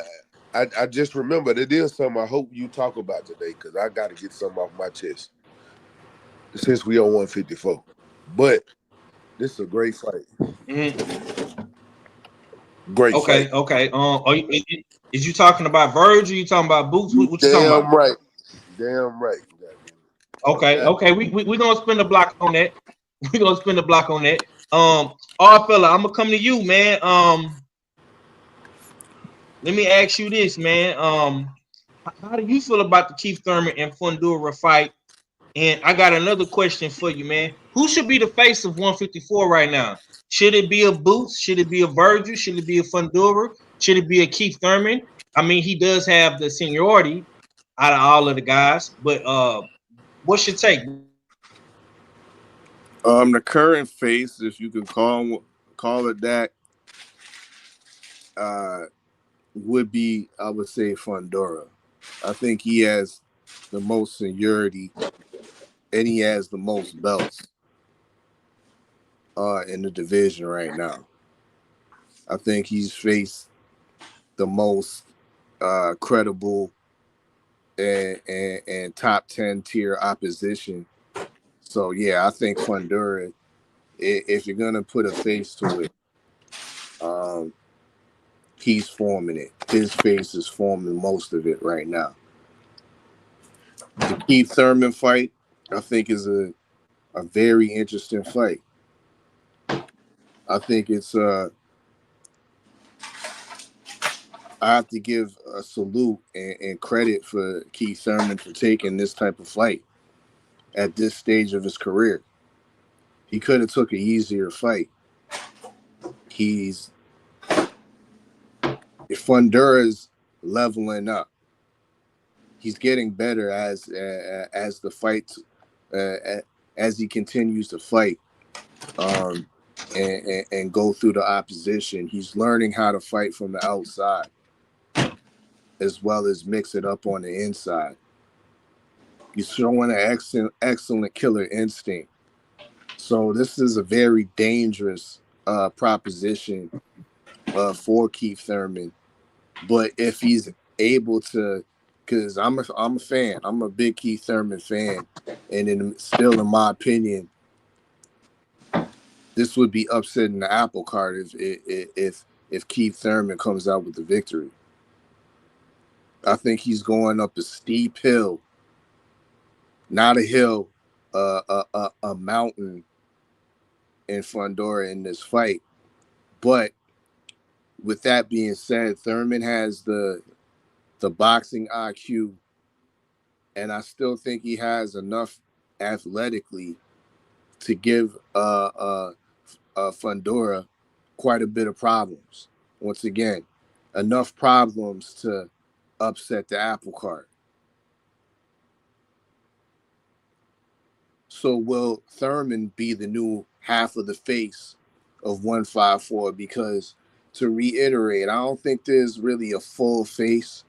[SPEAKER 10] I just remembered it is something I hope you talk about today because I got to get something off my chest since we on 154. But this is a great fight.
[SPEAKER 7] Mm-hmm.
[SPEAKER 10] Great fight.
[SPEAKER 7] Okay. Is you talking about Vergil? You talking about Boots? What you talking about?
[SPEAKER 10] Right. Damn right.
[SPEAKER 7] Okay. We gonna spend a block on that. We gonna spend a block on that. All right, fella, I'm gonna come to you, man. Let me ask you this, man. How do you feel about the Keith Thurman and Fundora fight? And I got another question for you, man. Who should be the face of 154 right now? Should it be a Boots? Should it be a Vergil? Should it be a Fundora? Should it be a Keith Thurman? I mean, he does have the seniority out of all of the guys, but what's your take?
[SPEAKER 8] The current face, if you can call it that, would be, I would say, Fundora. I think he has the most seniority and he has the most belts in the division right now. I think he's faced the most credible and top 10 tier opposition. So yeah, I think Fundora, if you're gonna put a face to it, he's forming it. His face is forming most of it right now. The Keith Thurman fight, I think, is a very interesting fight. I think it's I have to give a salute and credit for Keith Thurman for taking this type of fight at this stage of his career. He could have took an easier fight. Fundura's leveling up. He's getting better as the fight as he continues to fight and go through the opposition. He's learning how to fight from the outside as well as mix it up on the inside. He's showing an excellent killer instinct. So this is a very dangerous proposition for Keith Thurman. But if he's able to, because I'm a fan, I'm a big Keith Thurman fan, and still in my opinion, this would be upsetting the apple cart if Keith Thurman comes out with the victory. I think he's going up a steep hill, not a hill, a mountain in Fundora in this fight. But with that being said, Thurman has the boxing IQ, and I still think he has enough athletically to give Fundora quite a bit of problems. Once again, enough problems to upset the apple cart. So will Thurman be the new half of the face of 154? Because to reiterate, I don't think there's really a full face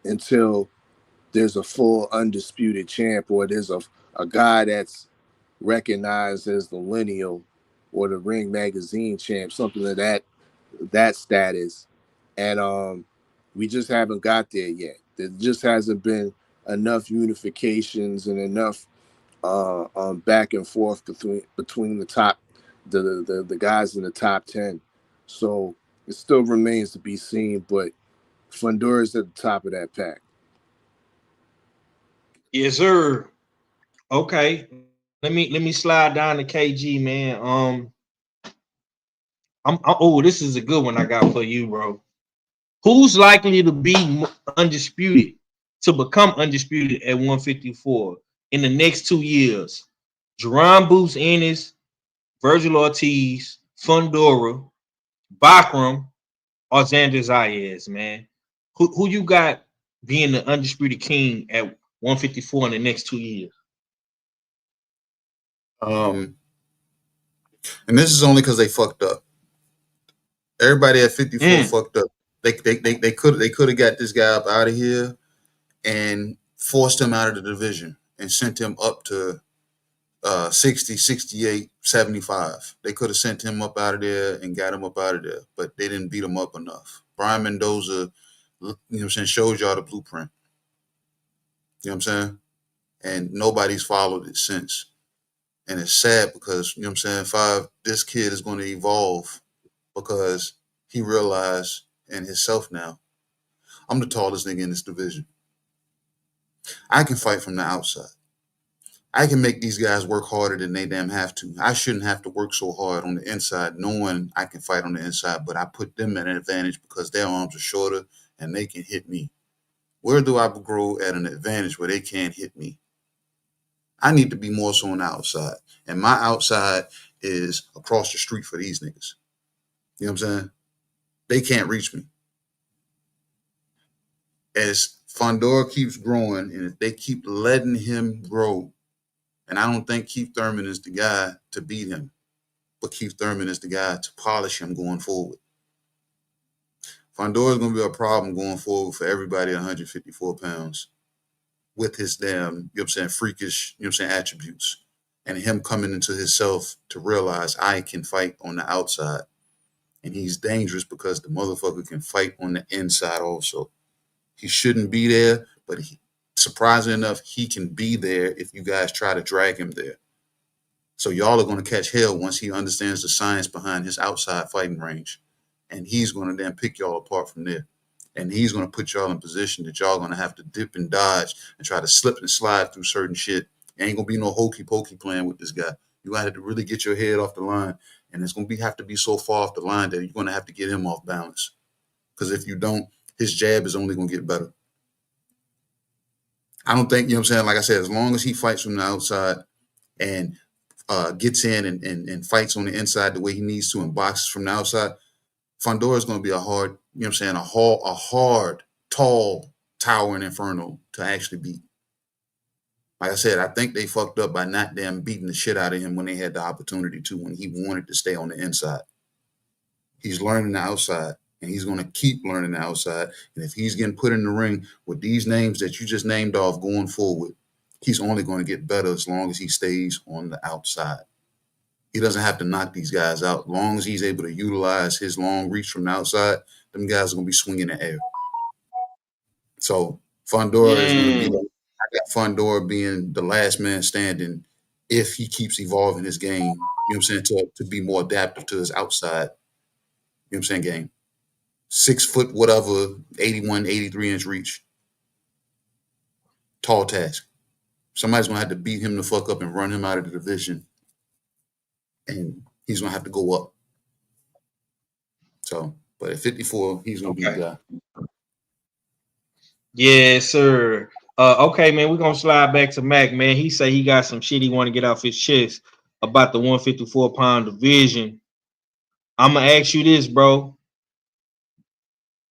[SPEAKER 8] until there's a full undisputed champ, or there's a guy that's recognized as the lineal or the Ring Magazine champ, something of that status. And we just haven't got there yet. There just hasn't been enough unifications and enough back and forth between the top the guys in the top 10. So it still remains to be seen, but Fundura's at the top of that pack.
[SPEAKER 7] Yes, sir. Okay. Let me slide down to KG, man. Oh, this is a good one I got for you, bro. Who's likely to be undisputed, to become undisputed at 154 in the next 2 years? Jerron Boots Ennis, Vergil Ortiz, Fundora, Bakram, or Xander Zayas, man? Who you got being the undisputed king at 154 in the next 2 years?
[SPEAKER 9] And this is only because they fucked up. Everybody at 54 fucked up. They could have got this guy up out of here and forced him out of the division and sent him up to 60, 68, 75. They could have sent him up out of there and got him up out of there, but they didn't beat him up enough. Brian Mendoza, you know what I'm saying, showed y'all the blueprint. You know what I'm saying? And nobody's followed it since. And it's sad because, you know what I'm saying, this kid is going to evolve because he realized in himself now, I'm the tallest nigga in this division. I can fight from the outside. I can make these guys work harder than they damn have to. I shouldn't have to work so hard on the inside, knowing I can fight on the inside, but I put them at an advantage because their arms are shorter and they can hit me. Where do I grow at an advantage where they can't hit me? I need to be more so on the outside. And my outside is across the street for these niggas. You know what I'm saying? They can't reach me. As Fundora keeps growing and if they keep letting him grow, and I don't think Keith Thurman is the guy to beat him, but Keith Thurman is the guy to polish him going forward. Fundora is going to be a problem going forward for everybody at 154 pounds with his damn, you know what I'm saying, freakish, you know what I'm saying, attributes. And him coming into himself to realize I can fight on the outside. And he's dangerous because the motherfucker can fight on the inside also. He shouldn't be there, but surprisingly enough, he can be there if you guys try to drag him there. So y'all are going to catch hell once he understands the science behind his outside fighting range. And he's going to then pick y'all apart from there. And he's going to put y'all in position that y'all going to have to dip and dodge and try to slip and slide through certain shit. Ain't going to be no hokey pokey playing with this guy. You got to really get your head off the line and it's going to have to be so far off the line that you're going to have to get him off balance. Because if you don't, his jab is only going to get better. I don't think, you know what I'm saying? Like I said, as long as he fights from the outside and gets in and fights on the inside the way he needs to and boxes from the outside, Fundora is going to be a hard, you know what I'm saying, a hard, tall, towering inferno to actually beat. Like I said, I think they fucked up by not damn beating the shit out of him when they had the opportunity to, when he wanted to stay on the inside. He's learning the outside, and he's going to keep learning the outside. And if he's getting put in the ring with these names that you just named off going forward, he's only going to get better as long as he stays on the outside. He doesn't have to knock these guys out. As long as he's able to utilize his long reach from the outside, them guys are going to be swinging the air. So Fundora is going to be, I got Fundora being the last man standing if he keeps evolving his game, you know what I'm saying, to be more adaptive to his outside, you know what I'm saying, game. 6 foot, whatever, 81, 83 inch reach. Tall task. Somebody's going to have to beat him the fuck up and run him out of the division. And he's going to have to go up. So, but at 54, he's going to be the guy.
[SPEAKER 7] Yes, sir. Okay, man, we're going to slide back to Mac, man. He say he got some shit he want to get off his chest about the 154-pound division. I'm going to ask you this, bro.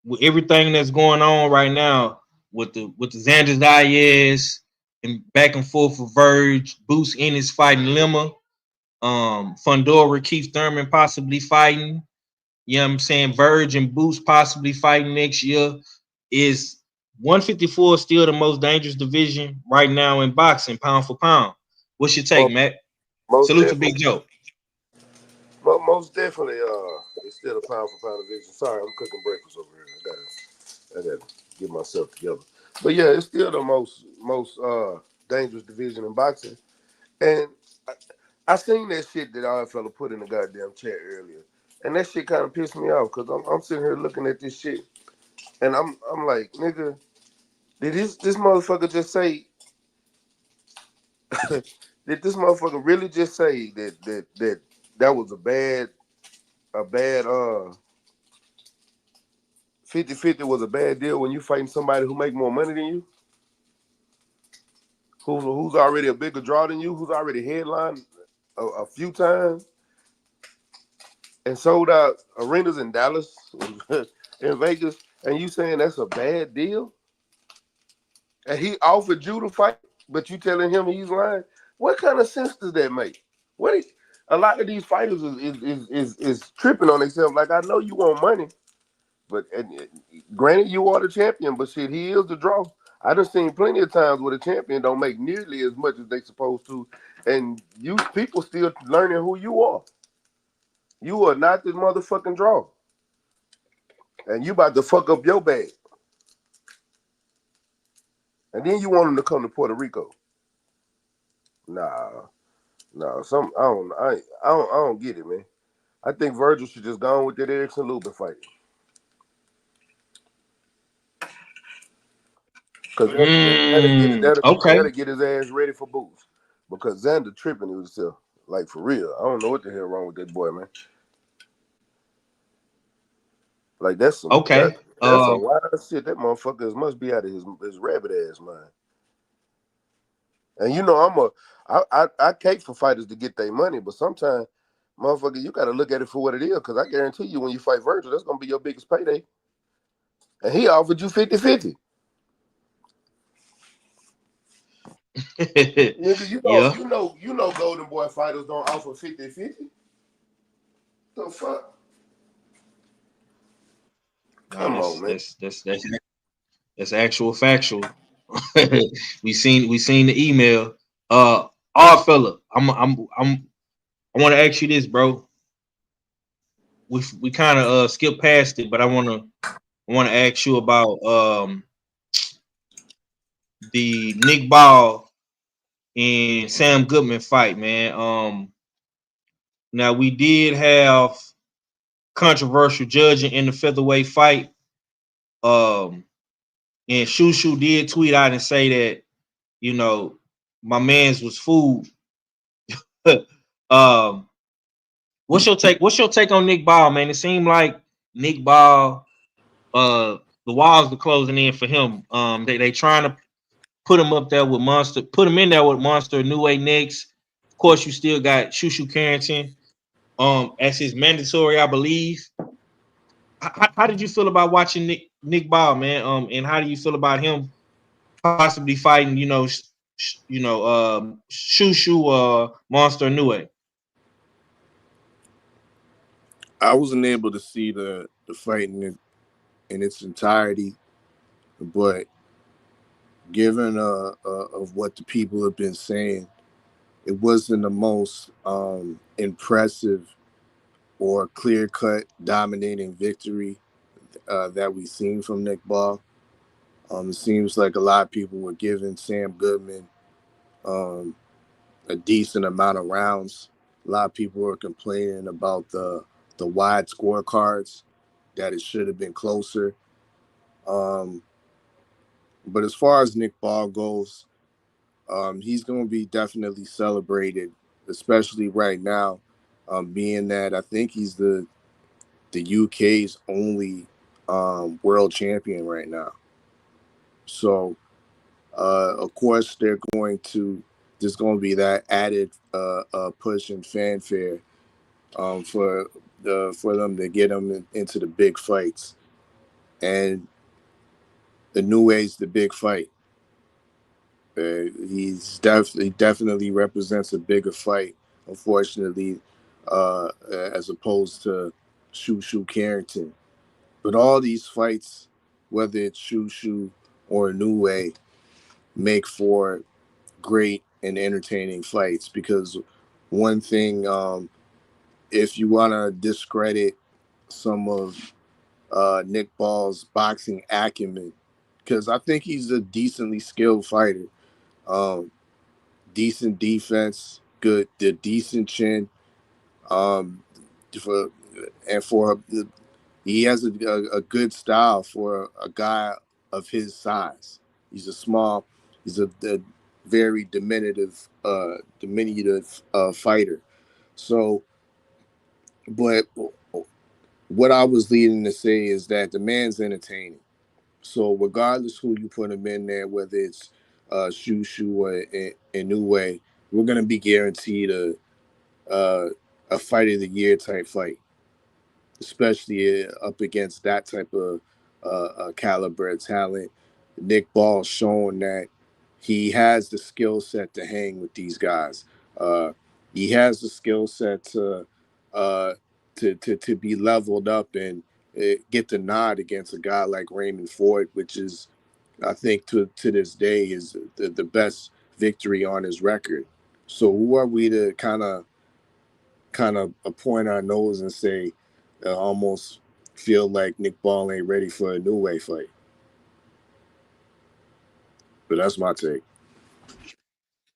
[SPEAKER 7] With everything that's going on right now with the Xander Diaz and back and forth for Verge, Boots Ennis fighting Lima, Fundora, Keith Thurman possibly fighting, you know what I'm saying, Verge and Boots possibly fighting next year. Is 154 still the most dangerous division right now in boxing, pound for pound? What's your take, Matt? Salute to Big Joe.
[SPEAKER 10] Most definitely, it's still a pound for pound division. Sorry, I'm cooking breakfast over here. I gotta get myself together. But yeah, it's still the most dangerous division in boxing. And I seen that shit that our fella put in the goddamn chat earlier, and that shit kind of pissed me off because I'm sitting here looking at this shit, and I'm like, nigga, did this motherfucker just say? Did this motherfucker really just say that was a bad 50-50 was a bad deal when you fighting somebody who make more money than you, who's already a bigger draw than you, who's already headlined a few times and sold out arenas in Dallas in Vegas, and you saying that's a bad deal? And he offered you to fight, but you telling him he's lying? What kind of sense does that make? A lot of these fighters is tripping on themselves. Like, I know you want money, but granted you are the champion, but shit, he is the draw. I done seen plenty of times where the champion don't make nearly as much as they supposed to, and you people still learning who you are. You are not this motherfucking draw, and you about to fuck up your bag. And then you want him to come to Puerto Rico? Nah. I don't get it, man. I think Vergil should just go on with that Erickson Lubin fight. Because that'll get his ass ready for Boots. Because Xander tripping himself. Like, for real. I don't know what the hell wrong with that boy, man. Like, that's some that's some wild shit. That motherfucker must be out of his rabbit ass mind. And you know, I cake for fighters to get their money, but sometimes, motherfucker, you got to look at it for what it is. Because I guarantee you, when you fight Vergil, that's gonna be your biggest payday. And he offered you 50-50. Nigga, you know, Golden Boy fighters don't offer 50-50. The fuck? Come on, man.
[SPEAKER 7] That's actual factual. we seen the email. Our fella, I want to ask you this, bro. We kind of skipped past it, but I want to ask you about the Nick Ball and Sam Goodman fight, man. Now we did have controversial judging in the featherweight fight. And Shushu did tweet out and say that, you know, my man's was fooled. What's your take? What's your take on Nick Ball, man? It seemed like Nick Ball, the walls are closing in for him. They trying to put him up there with Monster, put him in there with Monster, New Way next. Of course, you still got Shushu Carrington, as his mandatory, I believe. How did you feel about watching Nick Ball, man? And how do you feel about him possibly fighting, Shushu, Monster, New Way?
[SPEAKER 8] I wasn't able to see the fight in its entirety, but given of what the people have been saying, it wasn't the most impressive or clear-cut dominating victory that we've seen from Nick Ball. It seems like a lot of people were giving Sam Goodman a decent amount of rounds. A lot of people were complaining about the wide scorecards, that it should have been closer. But as far as Nick Ball goes, he's going to be definitely celebrated, especially right now, being that I think he's the UK's only world champion right now. So, of course, there's going to be that added push and fanfare for them to get him into the big fights, and the New Way's the big fight. He definitely represents a bigger fight, unfortunately, as opposed to Shushu Carrington. But all these fights, whether it's Shushu or New Way, make for great and entertaining fights. Because one thing, if you want to discredit some of Nick Ball's boxing acumen, because I think he's a decently skilled fighter. Decent defense, decent chin. He has a good style for a guy of his size. He's a very diminutive fighter. So, but what I was leading to say is that the man's entertaining. So regardless who you put him in there, whether it's Shushu or Inoue, we're gonna be guaranteed a fight of the year type fight, especially up against that type of caliber of talent. Nick Ball's showing that he has the skill set to hang with these guys. He has the skill set to be leveled up and get the nod against a guy like Raymond Ford, which is, I think, to this day, is the best victory on his record. So who are we to kind of point our nose and say, almost feel like Nick Ball ain't ready for a New Way fight? But that's my take.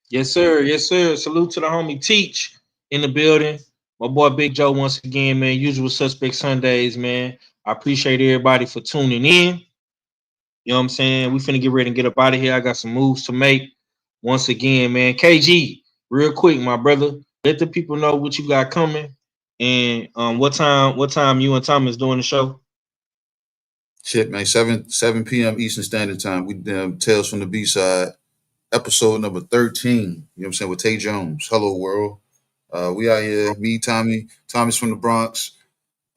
[SPEAKER 7] Yes, sir. Yes, sir. Salute to the homie Teach in the building. My boy Big Joe once again, man. Usual Suspect Sundays, man. I appreciate everybody for tuning in. You know what I'm saying? We finna get ready and get up out of here. I got some moves to make. Once again, man. KG, real quick, my brother. Let the people know what you got coming and what time you and Thomas doing the show.
[SPEAKER 9] Shit, man. 7 p.m. Eastern Standard Time. We Tales from the B-Side. Episode number 13, you know what I'm saying, with Tay Jones. Hello, world. We out here, me, Tommy's from the Bronx.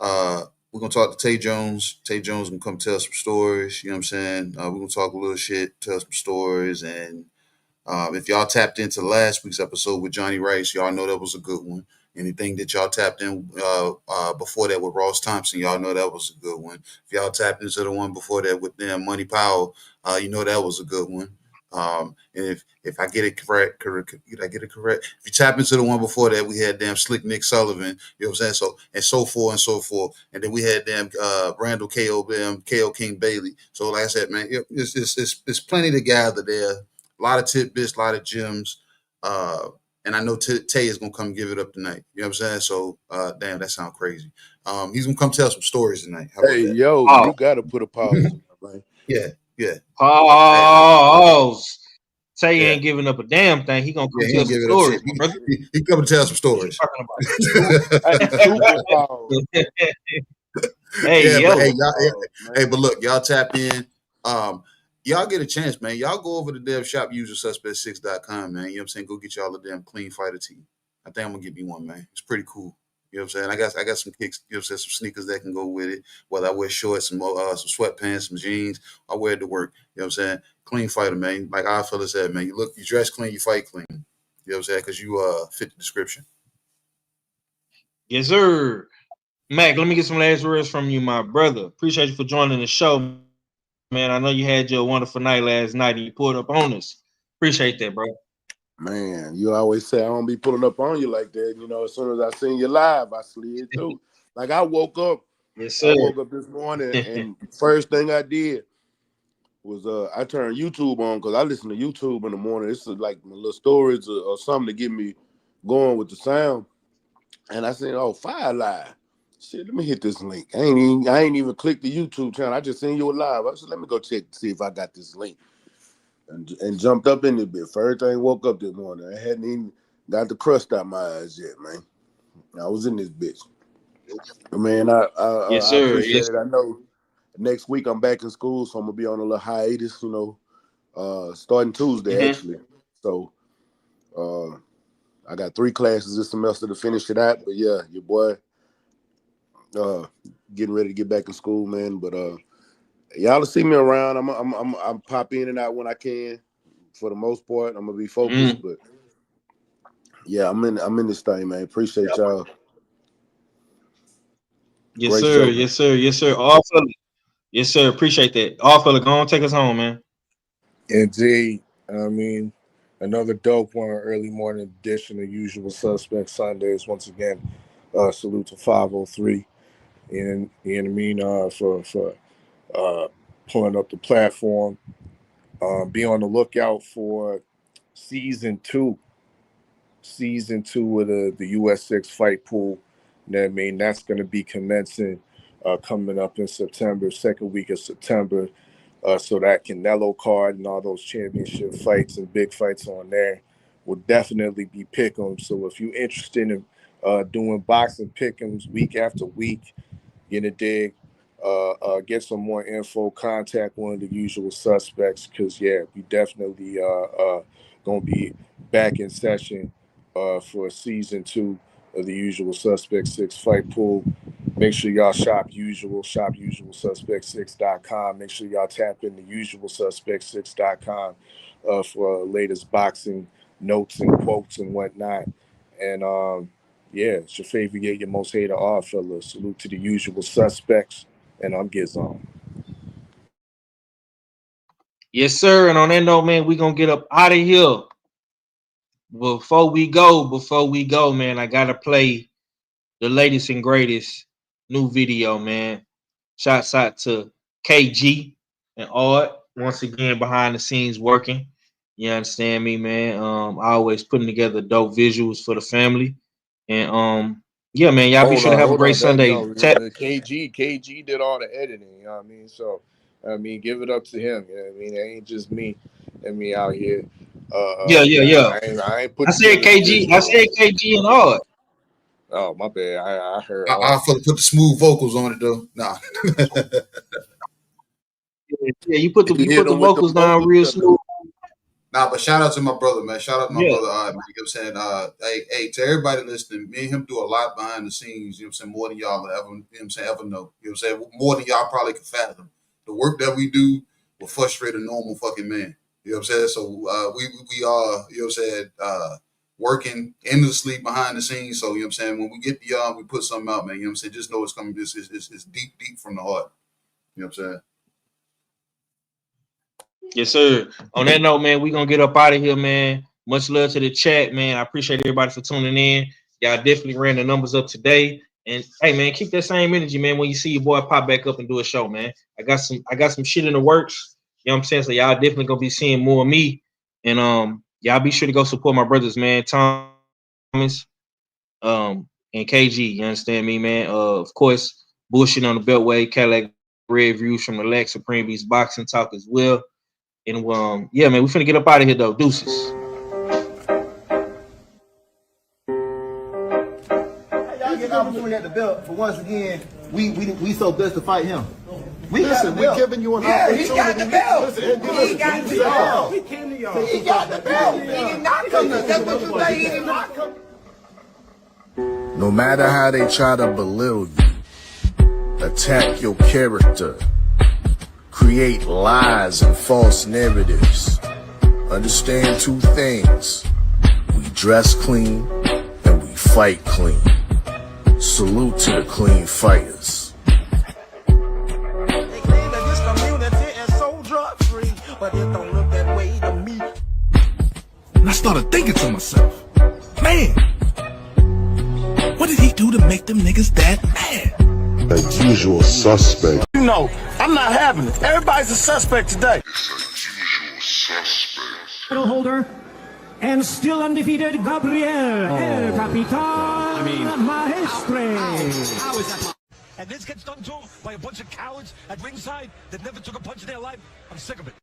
[SPEAKER 9] We're going to talk to Tay Jones. Tay Jones going to come tell some stories, you know what I'm saying? We're going to talk a little shit, tell some stories. And if y'all tapped into last week's episode with Johnny Rice, y'all know that was a good one. Anything that y'all tapped in before that with Ross Thompson, y'all know that was a good one. If y'all tapped into the one before that with Money Powell, you know that was a good one. And if I get it correct, did I get it correct? If you tap into the one before that, we had Slick Nick Sullivan, you know what I'm saying? So and so forth and so forth. And then we had Randall KO King Bailey. So like I said, man, it's plenty to gather there. A lot of tidbits, a lot of gems. And I know Tay is gonna come give it up tonight. You know what I'm saying? So damn, that sounds crazy. He's gonna come tell some stories tonight.
[SPEAKER 10] Hey, yo, you gotta put a pause on that, right?
[SPEAKER 9] Yeah.
[SPEAKER 7] Pause. Tay ain't giving up a damn thing. He gonna come tell some stories, my brother.
[SPEAKER 9] He coming to tell some stories.
[SPEAKER 7] Hey,
[SPEAKER 9] but
[SPEAKER 7] hey,
[SPEAKER 9] but look, y'all tap in. Y'all get a chance, man. Y'all go over to Dev Shop, usualsuspect6.com, man. You know what I'm saying? Go get y'all a damn clean fighter tee. I think I'm gonna get me one, man. It's pretty cool. You know what I'm saying? I got some kicks, you know what I'm saying, some sneakers that can go with it. Whether I wear shorts, some sweatpants, some jeans, I wear it to work. You know what I'm saying? Clean fighter, man. Like our fella said, man, you dress clean, you fight clean. You know what I'm saying? Because you fit the description.
[SPEAKER 7] Yes, sir. Mac, let me get some last words from you, my brother. Appreciate you for joining the show, man. I know you had your wonderful night last night and you pulled up on us. Appreciate that, bro.
[SPEAKER 10] Man, you always say I don't be pulling up on you like that. You know, as soon as I seen you live, I slid through. Like I woke up.
[SPEAKER 7] Yes, sir.
[SPEAKER 10] I woke up this morning and first thing I did was I turned YouTube on because I listen to YouTube in the morning. It's like little stories or something to get me going with the sound. And I said, "Oh, Fire Live. Shit, let me hit this link." I ain't even clicked the YouTube channel. I just seen you live. I said, "Let me go check to see if I got this link." And jumped up in the bit. First thing woke up this morning. I hadn't even got the crust out my eyes yet, man. I was in this bitch. Man,
[SPEAKER 7] yes,
[SPEAKER 10] I
[SPEAKER 7] sir.
[SPEAKER 10] appreciate
[SPEAKER 7] Yes.
[SPEAKER 10] it. I know next week I'm back in school, so I'm gonna be on a little hiatus, you know, starting Tuesday actually. So I got 3 classes this semester to finish it out. But yeah, your boy getting ready to get back in school, man. But y'all will see me around. I'm pop in and out when I can. For the most part, I'm gonna be focused. But yeah, I'm in this thing, man. Appreciate y'all.
[SPEAKER 7] Yes,
[SPEAKER 10] Great
[SPEAKER 7] sir.
[SPEAKER 10] show, man.
[SPEAKER 7] Yes, sir. Yes, sir. All fella. Yes, sir. Appreciate that. All fella, go on, take us home, man.
[SPEAKER 8] Indeed. I mean, another dope one, early morning edition of Usual Suspect Sundays. Once again, salute to 503. And you know what I mean, for pulling up the platform. Be on the lookout for season 2 of the US6 fight pool. You know what I mean? That's going to be commencing coming up in September, second week of September. So that Canelo card and all those championship fights and big fights on there will definitely be pick'em. So if you're interested in doing boxing pick'ems week after week, get a dig, get some more info, contact one of the usual suspects, because yeah, we definitely gonna be back in session for season 2 of the Usual Suspect 6 fight pool. Make sure y'all shop usualsuspect6.com. Make sure y'all tap into usualsuspect6.com for latest boxing notes and quotes and whatnot. And yeah, it's your favorite, yet your most hated odd fella. Salute to the usual suspects, and I'm Gizon.
[SPEAKER 7] Yes, sir. And on that note, man, we gonna get up out of here. Before we go, man, I gotta play the latest and greatest new video, man. Shouts out to KG and Art once again behind the scenes working. You understand me, man? Always putting together dope visuals for the family. And yeah, man, y'all be sure to have a great Sunday.
[SPEAKER 8] KG did all the editing, you know what I mean? So I mean, give it up to him. You know what I mean? It ain't just me and me out here.
[SPEAKER 7] Yeah.
[SPEAKER 8] I ain't put
[SPEAKER 7] said KG. I said KG and Art.
[SPEAKER 8] Oh, my bad. I heard.
[SPEAKER 9] I put the smooth vocals on it though. Nah.
[SPEAKER 7] Yeah, you put the vocals down real smooth.
[SPEAKER 9] Nah, but shout out to my brother, man. Shout out to my brother, man. You know what I'm saying? Hey, to everybody listening, me and him do a lot behind the scenes, you know what I'm saying, more than y'all ever, you know what I'm saying, ever know. You know what I'm saying? More than y'all probably can fathom. The work that we do will frustrate a normal fucking man. You know what I'm saying? So we are, you know what I'm saying, working endlessly behind the scenes. So, you know what I'm saying, when we get to y'all, we put something out, man. You know what I'm saying? Just know it's coming. It's deep from the heart. You know what I'm saying?
[SPEAKER 7] Yes, sir. On that note, man, we gonna get up out of here, man. Much love to the chat, man. I appreciate everybody for tuning in. Y'all definitely ran the numbers up today. And hey, man, keep that same energy, man. When you see your boy pop back up and do a show, man. I got some shit in the works. You know what I'm saying? So y'all definitely gonna be seeing more of me. And y'all be sure to go support my brothers, man. Thomas, and KG. You understand me, man? Of course, bullshit on the Beltway, Cadillac Red Views from the Lex Supreme Beast Boxing Talk as well. And yeah, man, we finna get up out of here though. Deuces.
[SPEAKER 3] Y'all get an opportunity at the belt for once again. We so blessed to fight him.
[SPEAKER 8] Listen, we're giving you an opportunity.
[SPEAKER 4] He got the belt.
[SPEAKER 8] Listen,
[SPEAKER 4] He got the belt.
[SPEAKER 3] He came to y'all.
[SPEAKER 4] He got the belt. He did not come to. That's what you say. He did not come.
[SPEAKER 5] No matter how they try to belittle you, attack your character, create lies and false narratives, understand two things. We dress clean and we fight clean. Salute to the clean fighters.
[SPEAKER 4] They claim that this community is so drug-free, but it don't look that way to me.
[SPEAKER 11] And I started thinking to myself, man, what did he do to make them niggas that mad?
[SPEAKER 6] The usual suspect.
[SPEAKER 4] You know, I'm not having it. Everybody's a suspect today.
[SPEAKER 6] It's the usual suspect.
[SPEAKER 1] Title holder and still undefeated Gabriel El Capitan Maestre.
[SPEAKER 2] How is that? And this gets done too by a bunch of cowards at ringside that never took a punch in their life. I'm sick of it.